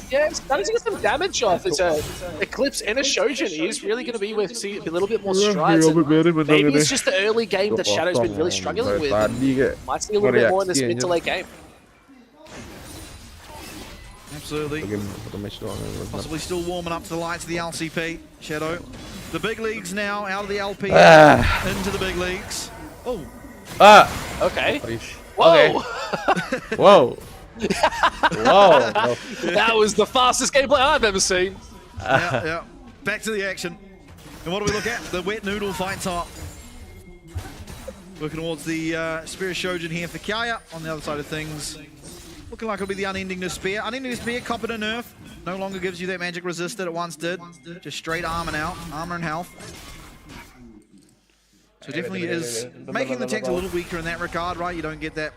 Yeah, starting to get some damage off. It's a Eclipse and a Shojin. He's really going to be with a little bit more strides. Maybe it's just the early game that Shadow's been really struggling with. Might see a little bit more in this mid to late game. Absolutely. Possibly still warming up to the lights of the LCP. Shadow. The big leagues now, out of the LP, into the big leagues. Oh. Okay. Whoa. Whoa. Whoa. That was the fastest gameplay I've ever seen. Yeah. Back to the action. And what do we look at? The wet noodle fight top. Looking towards the Spirit Shojin here for Kaya on the other side of things. Looking like it'll be the Unending Despair. Unending Despair, copied a nerf. No longer gives you that magic resist that it once did. Just straight armor now. Armor and health. So definitely is making the tanks a little weaker in that regard, right? You don't get that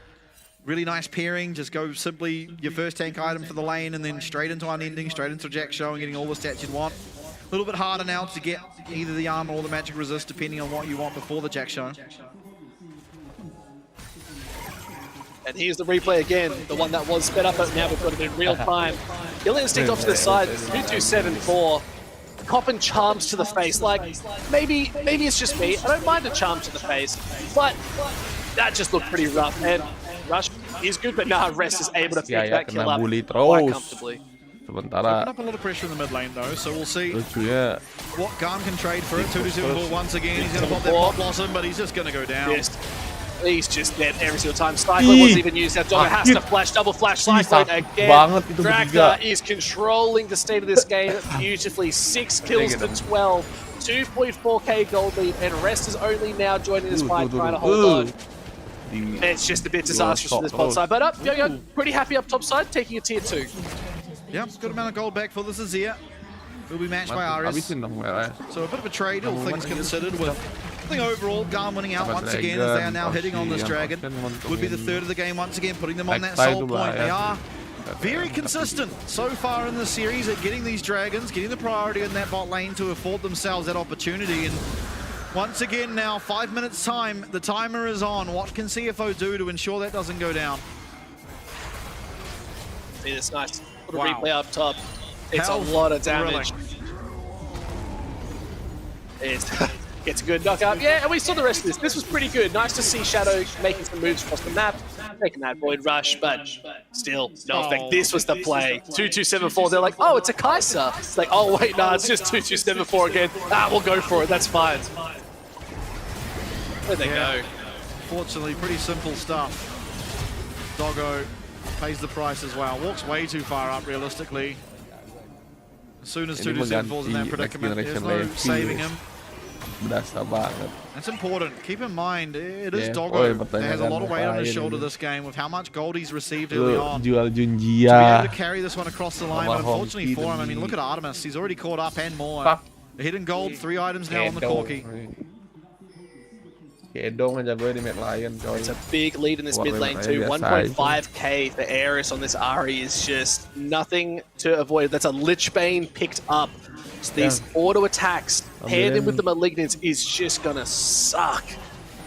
really nice pairing. Just go simply your first tank item for the lane and then straight into Unending, straight into Jack Show and getting all the stats you'd want. A little bit harder now to get either the armor or the magic resist depending on what you want before the Jack Show. And here's the replay again, the one that was sped up, but now we've got it in real time. Kill Instinct off to the side, 2274. Copping charms to the face. Like, maybe it's just me. I don't mind a charm to the face, but that just looked pretty rough. And Rush is good, but now Rest is able to pick that kill up quite comfortably. Putting up a lot of pressure in the mid lane though, so we'll see what Garm can trade for it. 2274 once again. He's going to pop that Pop Blossom, but he's just going to go down. He's just dead every single time. Cyclone wasn't even used. That Doggo has to flash, double flash Cyclone again. Dragna is controlling the state of this game beautifully. 6 kills to 12. 2.4k gold lead, and Rest is only now joining this fight, trying to hold on. It's just a bit disastrous for this bot side, but Yo-Yo pretty happy up top side, taking a tier 2. Yep, good amount of gold back for this Azir. Will be matched by Ares. So a bit of a trade, all things considered, with I think overall Garm winning out once again as they are now hitting on this dragon. Would be the third of the game once again, putting them on that soul point. They are very consistent so far in the series at getting these dragons, getting the priority in that bot lane to afford themselves that opportunity. And once again now, 5 minutes time, the timer is on. What can CFO do to ensure that doesn't go down? See this nice little replay up top. It's a lot of damage. Gets a good knockout. Yeah, and we saw the rest of this. This was pretty good. Nice to see Shadow making some moves across the map, taking that Void Rush, but still, no effect. This was the play. 2274, they're like, oh, it's a Kai'Sa. It's like, oh, wait, no, it's just 2274 again. We'll go for it. That's fine. Where'd they go? Fortunately, pretty simple stuff. Doggo pays the price as well. Walks way too far up, realistically. As soon as 2274's in that predicament, there's no saving him. That's important. Keep in mind, it is Doggo that has a lot of weight on his shoulder this game with how much gold he's received early on. To be able to carry this one across the line, but unfortunately for him, I mean, look at Artemis. He's already caught up and more. A hidden gold, 3 items now on the Corki. Kedong yang jago di mid lane coy. It's a big lead in this mid lane too. 1.5k for Aeris on this Ahri is just nothing to avoid. That's a Lichbane picked up. So these auto attacks paired in with the Malignants is just gonna suck.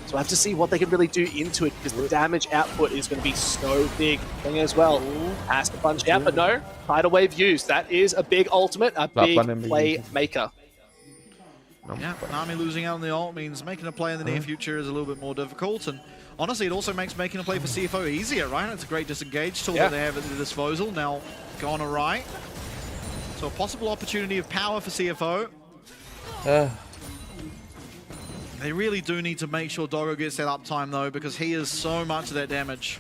So I have to see what they can really do into it because the damage output is going to be so big. Thing as well has to punch out, but no, tidal wave used. That is a big ultimate, a big play maker. Yeah, Nami losing out on the ult means making a play in the near future is a little bit more difficult, and honestly, it also makes making a play for CFO easier, right? It's a great disengage tool that they have at their disposal. Now, gone right. So a possible opportunity of power for CFO. They really do need to make sure Doggo gets that uptime though, because he is so much of that damage.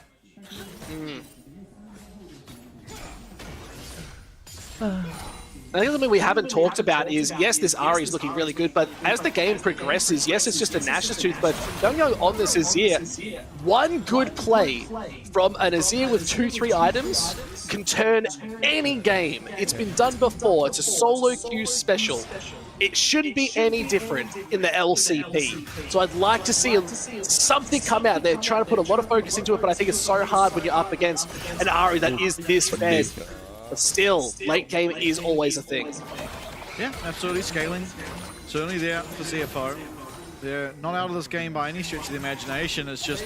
I think something we haven't talked about is, yes, this Ahri is looking really good, but as the game progresses, yes, it's just a Nash's Tooth, but don't go on this Azir. One good play from an Azir with 2-3 items can turn any game. It's been done before. It's a solo queue special. It shouldn't be any different in the LCP. So I'd like to see something come out. They're trying to put a lot of focus into it, but I think it's so hard when you're up against an Ahri that is this fed. But still, late game is always a thing. Yeah, absolutely. Scaling certainly there for CFO. They're not out of this game by any stretch of the imagination. It's just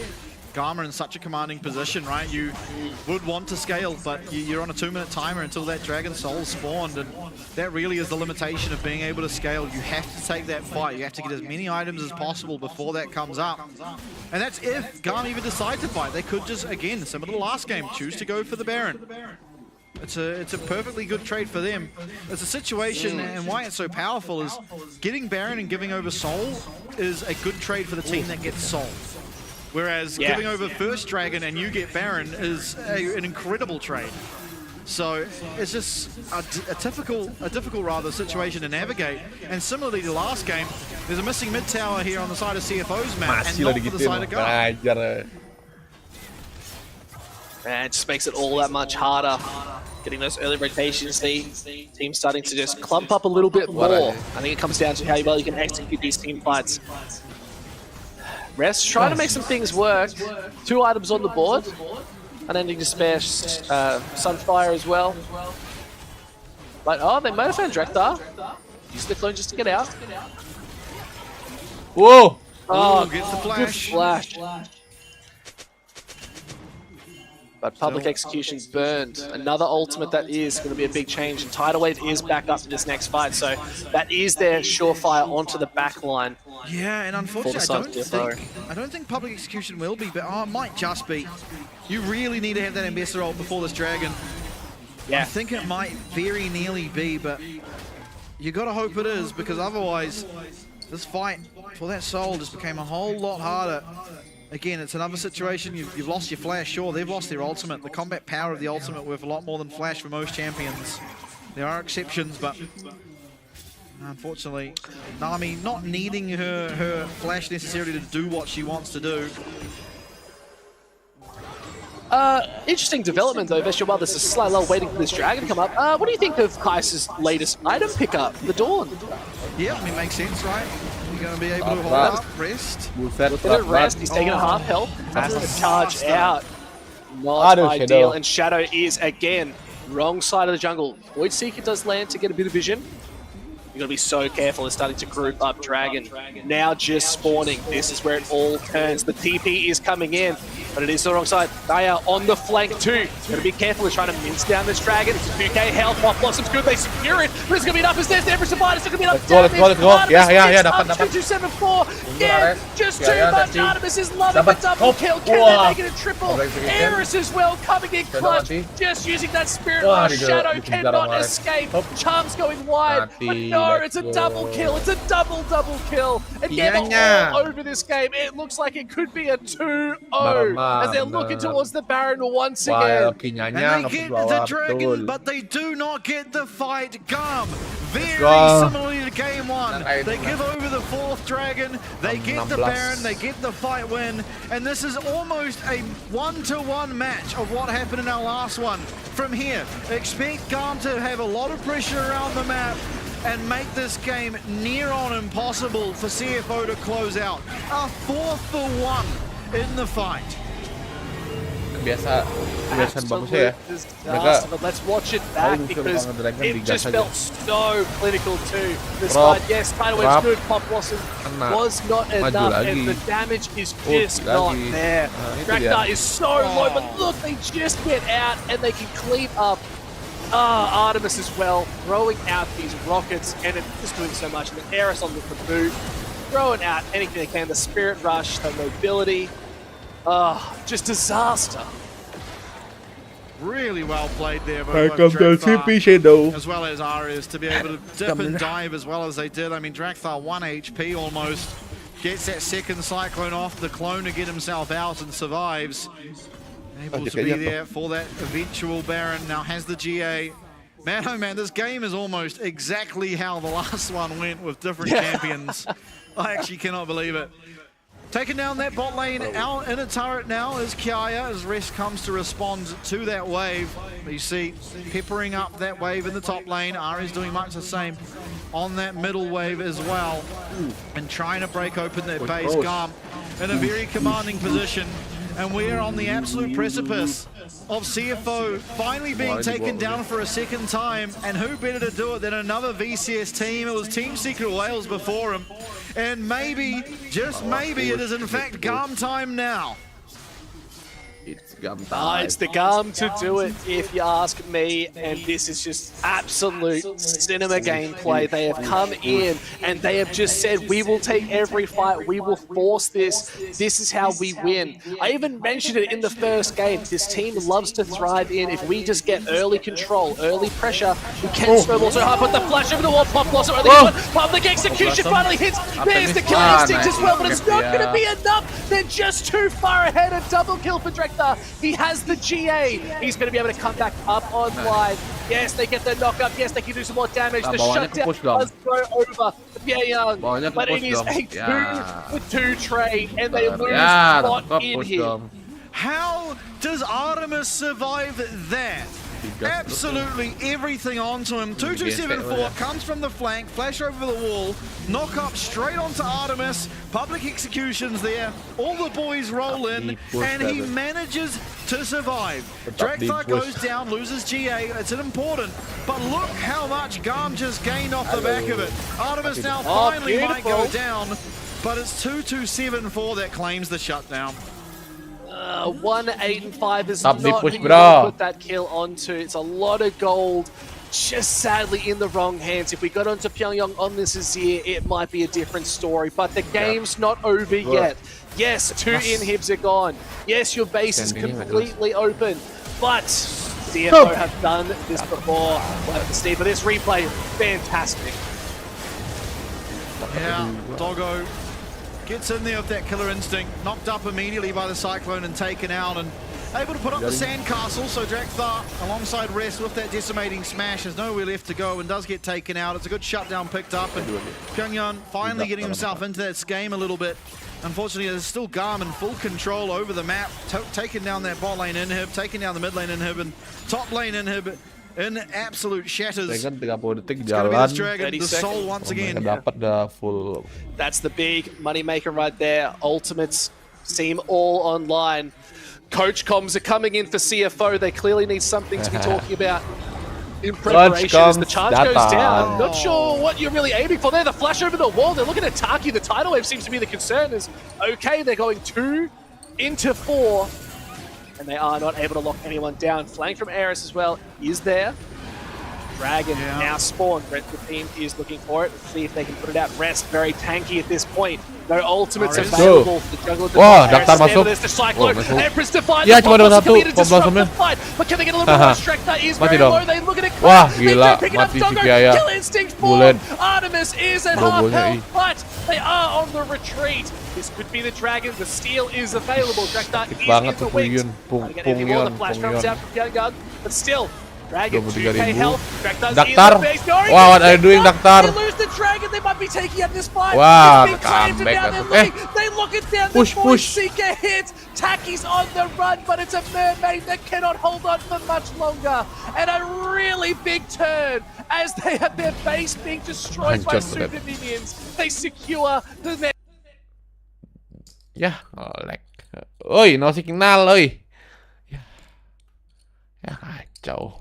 Garma in such a commanding position, right? You would want to scale, but you're on a 2-minute timer until that Dragon Soul spawned, and that really is the limitation of being able to scale. You have to take that fight. You have to get as many items as possible before that comes up. And that's if Garma even decide to fight. They could just, again, similar to the last game, choose to go for the Baron. It's a perfectly good trade for them. It's a situation, and why it's so powerful is getting Baron and giving over Soul is a good trade for the team that gets Soul. Whereas giving over first Dragon and you get Baron is an incredible trade. So it's just a difficult situation to navigate. And similarly to last game, there's a missing mid tower here on the side of CFO's map and not for the side of Garma. And it just makes it all that much harder. Getting those early rotations, the team's starting to just clump up a little bit more. I think it comes down to how well you can execute these team fights. Rest trying to make some things work. 2 items on the board. Unending Despair, Sunfire as well. But oh, they might have found Drekthar. Use the clone just to get out. Whoa! Oh, gets the flash. Good flash. But Public Execution burned. Another ultimate that is going to be a big change. And Tidal Wave is back up to this next fight. So that is their surefire onto the back line. Yeah, and unfortunately, I don't think Public Execution will be, but it might just be. You really need to have that Ambassador ult before this Dragon. Yeah. I think it might very nearly be, but you got to hope it is, because otherwise this fight for that soul just became a whole lot harder. Again, it's another situation, you've lost your flash, sure, they've lost their ultimate. The combat power of the ultimate worth a lot more than flash for most champions. There are exceptions, but unfortunately, Nami not needing her flash necessarily to do what she wants to do. Interesting development though, Vesture, while this is slightly waiting for this Dragon to come up. What do you think of Kais's latest item pickup, the Dawn? Yeah, I mean, makes sense, right? You're going to be able to hold up, rest. Rest, he's taking a half health, has to charge out. Not ideal, and Shadow is, again, wrong side of the jungle. Void Seeker does land to get a bit of vision. You've got to be so careful. It's starting to group up Dragon. Now just spawning. This is where it all turns. The TP is coming in, but it is the wrong side. Naya on the flank too. Got to be careful. They're trying to mince down this Dragon. It's 2k health. Pop Blossom's good. They secure it, but it's going to be enough. Is there every survivor? It's going to be enough damage. Let's go. Yeah, dapat. 2274. Yeah, just too much. Artemis is loving the double kill. Can they make it a triple? Aeris as well coming in clutch. Just using that Spirit Rush. Shadow cannot escape. Charm's going wide, but no. It's a double kill. It's a double kill. And they're all over this game. It looks like it could be a 2-0 as they're looking towards the Baron once again. And they get the Dragon, but they do not get the fight. Garm, very similarly to game 1. They give over the 4th Dragon. They get the Baron. They get the fight win. And this is almost a 1-to-1 match of what happened in our last one. From here, expect Garm to have a lot of pressure around the map. and make this game near on impossible for CFO to close out. A 4-for-1 in the fight. Kebiasaan bagusnya ya. Mereka let's watch it back because it just felt so clinical too. The side, yes, Spiderweb's good, Pop Blossom was not enough, and the damage is just not there. Draktar is so low, but look, they just get out and they can clean up. Artemis as well, throwing out these rockets, and it's just doing so much. And the Eris on the boot, throwing out anything they can. The Spirit Rush, the mobility. Just disaster. Really well played there by Draktar, as well as Ares, to be able to dip and dive as well as they did. I mean, Draktar 1 HP almost, gets that second Cyclone off the clone to get himself out and survives. Able to be there for that eventual Baron, now has the GA. Man, oh man, this game is almost exactly how the last one went with different champions. I actually cannot believe it. Taking down that bot lane, out in a turret now is yaaa, as Rest comes to respond to that wave. You see, peppering up that wave in the top lane. Ari's doing much the same on that middle wave as well. And trying to break open that base. Garm in a very commanding position. And we're on the absolute precipice of CFO finally being taken down for a second time. And who better to do it than another VCS team? It was Team Secret Wales before him. And maybe, just maybe, it is in fact Garm time now. It's Garm time. It's the Garm to do it, if you ask me. And this is just absolute cinema gameplay. They have come in and they have just said, we will take every fight. We will force this. This is how we win. I even mentioned it in the first game. This team loves to thrive in. If we just get early control, early pressure, we can snowball so hard. But the flash over the wall, Pop Blossom early on. Public execution finally hits. There's the killing instinct as well, but it's not going to be enough. They're just too far ahead. A double kill for Draktar. He has the GA. He's going to be able to come back up online. Yes, they get the knock up. Yes, they can do some more damage. The shutdown does go over Young, but it is a 2-2 trade, and they lose spot in here. How does Artemis survive that? Absolutely everything onto him. 2274 comes from the flank, flash over the wall, knock up straight onto Artemis, public executions there, all the boys roll in, and he manages to survive. Draktar goes down, loses GA, it's an important, but look how much Garm just gained off the back of it. Artemis now finally might go down, but it's 2274 that claims the shutdown. 1, 8, and 5 is not who you want to put that kill onto. It's a lot of gold, just sadly in the wrong hands. If we got onto Pyongyang on this Azir, it might be a different story. But the game's not over yet. Yes, 2 inhibs are gone. Yes, your base is completely open. But CFO have done this before. Steve, but this replay, fantastic. Yeah, Doggo gets in there with that killer instinct, knocked up immediately by the Cyclone and taken out, and able to put up the sandcastle. So Draktar alongside Rest with that decimating smash, has nowhere left to go and does get taken out. It's a good shutdown picked up, and Pyongyang finally getting himself into that game a little bit. Unfortunately, there's still Garm in full control over the map, taking down that bot lane inhib, taking down the mid lane inhib, and top lane inhib in absolute shatters. It's going to be this Dragon, the soul once again. That's the big money maker right there. Ultimates seem all online. Coach comms are coming in for CFO. They clearly need something to be talking about in preparation as the charge goes down. Not sure what you're really aiming for there. The flash over the wall. They're looking at Taki. The tidal wave seems to be the concern. Is okay, they're going 2 into 4. And they are not able to lock anyone down. Flank from Eris as well is there. Dragon now spawned. Rest of the team is looking for it. Let's see if they can put it out. Rest very tanky at this point. No ultimates available. The jungle Draktar masuk. There's the Cyclone. Empress Divide. Yeah, cuma ada satu. But can they get a little bit more strength? That is very low. They look at it. Wah, gila. Mati si yaaa. Kill instinct form. Artemis is at half health, but they are on the retreat. This could be the Dragon. The steal is available. Draktar is in the wings. The flash comes out from Pyongyang, but still. Dragon, 2k health. Draktar. Wow, what are you doing, Draktar? They lose the Dragon. They might be taking out this fight. Wow, they look it down. push. Seeker hits. Tacky's on the run, but it's a mermaid that cannot hold on for much longer. And a really big turn as they have their base being destroyed by super minions. They secure the next. Ya, lag. Oi, no signal, oi. Ya kacau.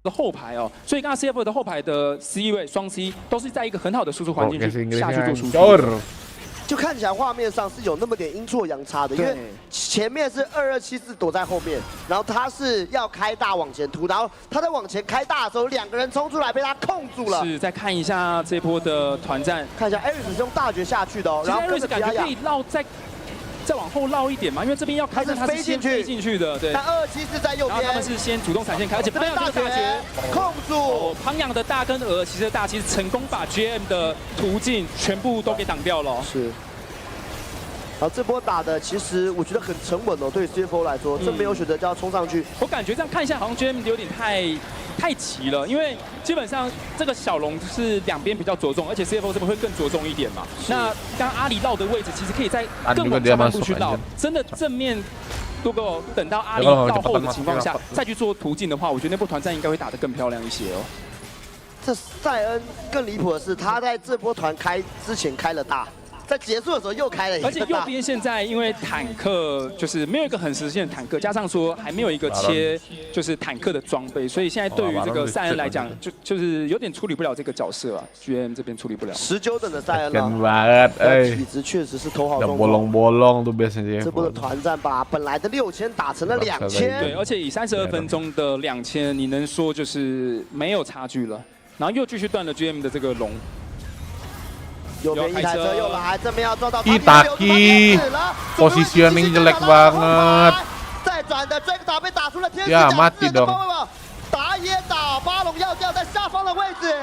的后排哦，所以刚刚 CFO 的后排的 C 位双 C 都是在一个很好的输出环境下去做输出。就看起来画面上是有那么点阴错阳差的，因为前面是2274躲在后面，然后他是要开大往前突，然后他在往前开大的时候，两个人冲出来被他控住了。是，再看一下这波的团战，看一下 Aris 是用大绝下去的哦，然后 Aris 感觉可以绕再往后绕一点嘛，因为这边要开战，他是先飞进去的，对。但274在右边，然后他们是先主动闪现开，而且这大绝控住。庞养的大跟其实大其实成功把 GM 的途径全部都给挡掉了。是。然后这波打的其实我觉得很沉稳哦，对于 CFO 来说，真没有选择就要冲上去。我感觉这样看一下，好像 GM 有点太急了，因为基本上这个小龙是两边比较着重，而且 CFO 这边会更着重一点嘛。那刚阿里绕的位置其实可以在更往下半部去绕，真的正面如果等到阿里到后的情况下再去做途径的话，我觉得那波团战应该会打得更漂亮一些哦。这塞恩更离谱的是，他在这波团开之前开了大。在结束的时候又开了一个，而且右边现在因为坦克就是没有一个很实现的坦克，加上说还没有一个切就是坦克的装备，所以现在对于这个塞恩来讲，就是有点处理不了这个角色啊 ，GM 这边处理不了。19等的塞恩体质确实是头好中。这波的团战把本来的6000打成了2000，对，而且以32分钟的2000，你能说就是没有差距了，然后又继续断了 GM 的这个龙。右边一台车又来，这边要撞到 Taki positioning jelek banget。再转的追打被打出了天使甲之类的包围，打也打，巴龙要掉在下方的位置。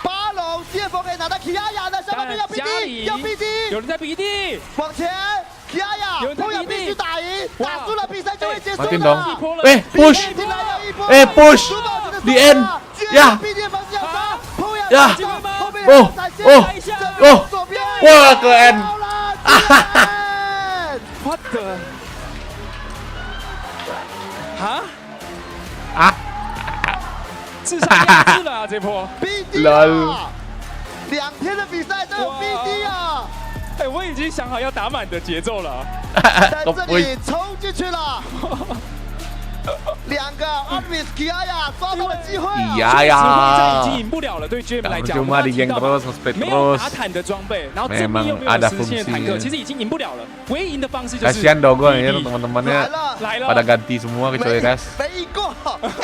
巴龙接锋可以拿到 Kiaya 的，下方要 BD， 要 BD， 有人在 BD， 往前 Kiaya， 后要必须打赢，打输了比赛就会结束了。push，push，the end， 呀，呀。哇，个 N， What the？ 智商压制了啊，这波 BD 啊，2天的比赛都有 BD 啊！哎，我已经想好要打满的节奏了，在这里冲进去了。两个 Aris Kiaya 抓到了机会啊！已经赢不了了，对 GM 来讲，没有打坦的装备，然后这边又没有实现坦克，其实已经赢不了了。唯一赢的方式就是 kasihan Dogon ya teman-temannya pada ganti semua kecuali Ras.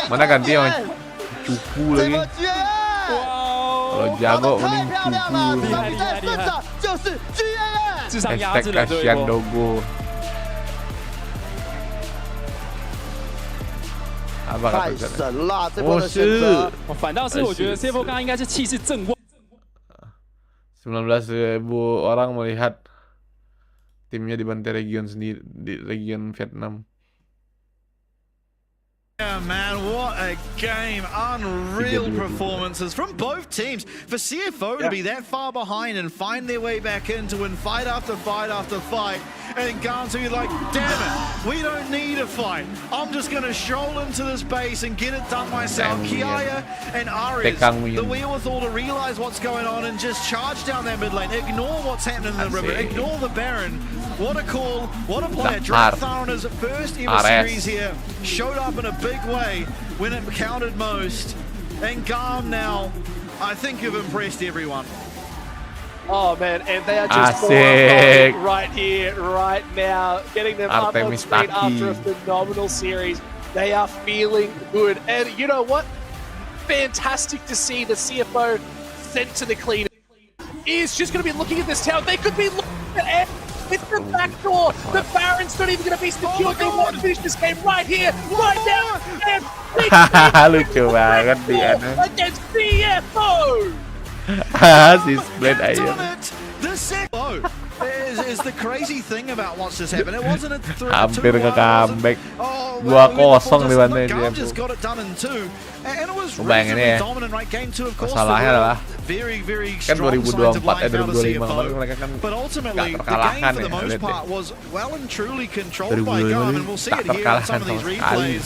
Mana ganti sama Cupu lagi. Kalau jago mending Cupu. Hashtag kasihan Dogo. 太神了，这波的选择。反倒是我觉得 CFO 刚刚应该是气势正旺。19.000 orang melihat timnya dibantai region sendiri di region Vietnam. Yeah, man, what a game. Unreal performances from both teams. For CFO to be that far behind and find their way back in to win fight after fight after fight. And Gantu like, damn it, we don't need a fight. I'm just going to stroll into this base and get it done myself. Kiaya and Aris, the wherewithal to realize what's going on and just charge down that mid lane. Ignore what's happening in the river. Ignore the Baron. What a call. What a player. Drakthar on his first ever series here. Showed up in a big way when it counted most. And Garm now, I think you've impressed everyone. Oh man, and they are just right here, right now, getting them up on speed after a phenomenal series. They are feeling good, and you know what? Fantastic to see the CFO sent to the clean. Is just going to be looking at this tower. They could be looking at with the back door. The Baron's not even going to be secured. They want to finish this game right here, right now. Lucu banget dia. Against CFO. Si Split aja. There's is the crazy thing about what's just happened. It wasn't a 3-2. Hampir ke comeback. Oh, 2-0 nih Bane Gam dia. just got it done in 2. And it was Bayangin relatively ya. dominant, right? Game 2, of course. Masalahnya adalah very, very kan strong signs of 2024 life out of 2025 CFO. kemarin mereka kan But ultimately, nggak the game terkalahkan for the ya, most lihat deh. part was well and truly controlled by 2025 Gam, ini and we'll see tak it here on some terkalahkan of these sama sekali. replays.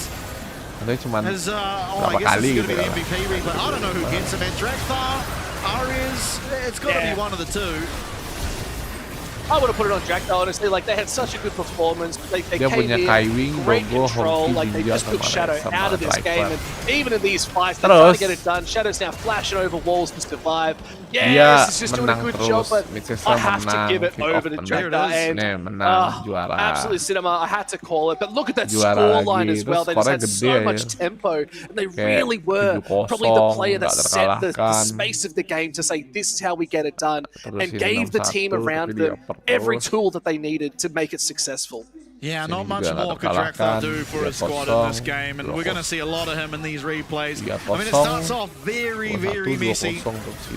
Katanya cuma As, I berapa guess kali this is gitu going to kan. be MVP replay. I don't know who gets him. And Drakthar, Arias, it's got to be one of the two. I would have put it on Drakthar, honestly. Like, they had such a good performance. They Dia came punya in, Kaiwing, great Bogo, control. Honky, Like, they Jinja just took sama Shadow sama out of this Driver. game. And even in these fights, they're trying to Terus get it done. Shadow's now flashing over walls to survive. dia Yes, he's just doing a menang good terus, job, but Mixesa I have to menang, give it kick over off to menang, Drakthar. And menang, juara. absolute cinema. I had to call it. But look at that Juara scoreline lagi. as well. They just Terus had skornya so gede much ya. tempo. And they Kayak really were 7-0, probably the player that nggak set the terkalahkan. space of the game to say, this is how we get it done. Terus And ini gave the team 6-1, around tapi them dioper every terus. tool that they needed to make it successful. Yeah, Sini not much juga nggak more could Drakthar terkalahkan. do for his squad in this game, and we're going to see a lot of him in these replays. I mean, it starts off very, very messy.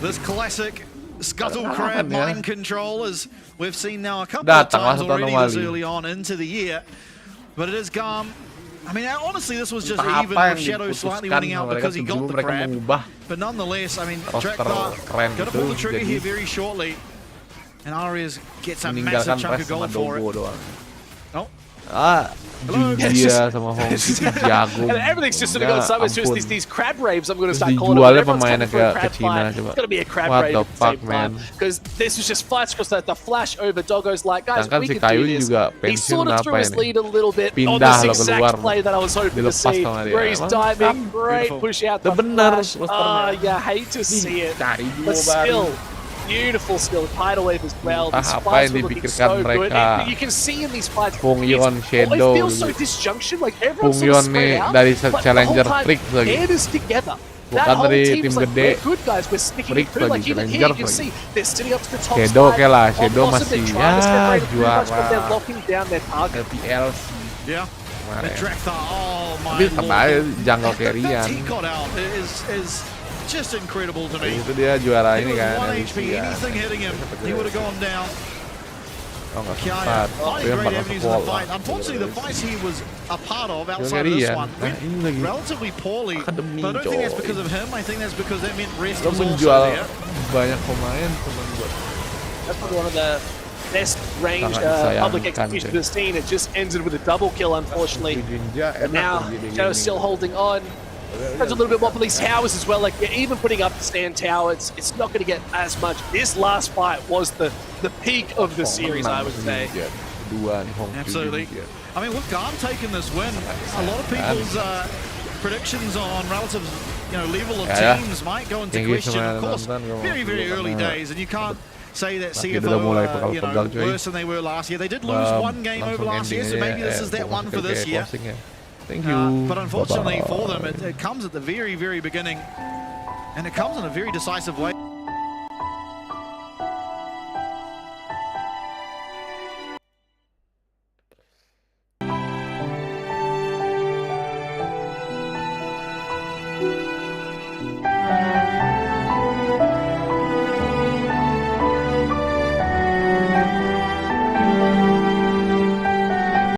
This classic scuttle crab mind control, as we've seen now a couple of times already this early on into the year. But it is Gam. I mean, honestly, this was just even with Shadow slightly winning out because he got the crab. But nonetheless, I mean, Drakthar going to pull the trigger here very shortly. And Arias gets a massive chunk of gold for it. Oh. Jinja sama Honky jago. And everything's just sort of going sideways. Just these crab raves, I'm going to start Terus calling them. dijualnya Everyone's pemainnya coming for a ke crab Cina fight. coba. It's going to be a crab What rave the at the fuck, same time. man? Because this was just fights across the flash over Doggo's like, guys, Sedangkan we si can do Kaiwing this. juga He pensiun sort of apa threw his ini? lead a little bit on Pindah this lo keluar. exact play that I was hoping to Dilepas see. sama dia. Where he's Mantap. diving, great push out the bener flash. posternya. You hate to see it. Cari duo But baru. still, beautiful skill, tidal wave as well. These Apa fights yang were looking dipikirkan so good. mereka? You can see in these fights, Pungyon, it Shadow. feels so disjunction. Like everyone's sort of Pungyon spread nih out, dari but the Challenger whole time, Freak lagi. it is together. Bukan That whole dari team tim is like, gede. we're good guys, we're sticking Freak it through. Like lagi, even here, Challenger you can lagi. see they're sitting up to the top Shadow side. kayak lah, On Shadow Blossom, they're masih trying to separate it pretty much, but juara. they're locking down their target. LPL Yeah. kemarin. And Drakthar, oh my Tapi tetap aja lord. jungle That carry-an. he got out is just incredible to me. Itu dia juara He ini was kan. 1 MVP HP, kan. anything hitting him, he would have gone down. Oh nggak Kiaya, sempat. finding Dia great masuk avenues in the wall. fight. Unfortunately, the fights he was a part of outside of Ngeri this ya. one Nah, went ini lagi. relatively poorly. Akademi, But I don't think that's coy. because of him. I think that's because that meant rest Lo was also menjual there. banyak pemain teman buat That's probably one of the best range Sangat public disayangkan, execution cuy. we've seen. It just ended with a double kill, unfortunately. Jinja And enak now, tuh jadi Shadow's gaming. still holding on. There's a little bit more for these towers as well. Like, you're even putting up the stand tower, it's not going to get as much. This last fight was the peak of the series, I would say. Kedua nih Honky Absolutely. Jinja. I mean, with Garm taking this win, a lot of people's predictions on relative, level of Ya, ya. teams might go into Thank you question. sama Of course, nonton, gua mau very, very dulu early karena days, and you can't say that Tapi CFO udah mulai are, pegal-pegal, cuy. worse than they were last year. They did lose one game over last year, so maybe this is that one for this year. Thank you. But unfortunately Bye-bye. for them, it comes at the very, very beginning, and it comes in a very decisive way.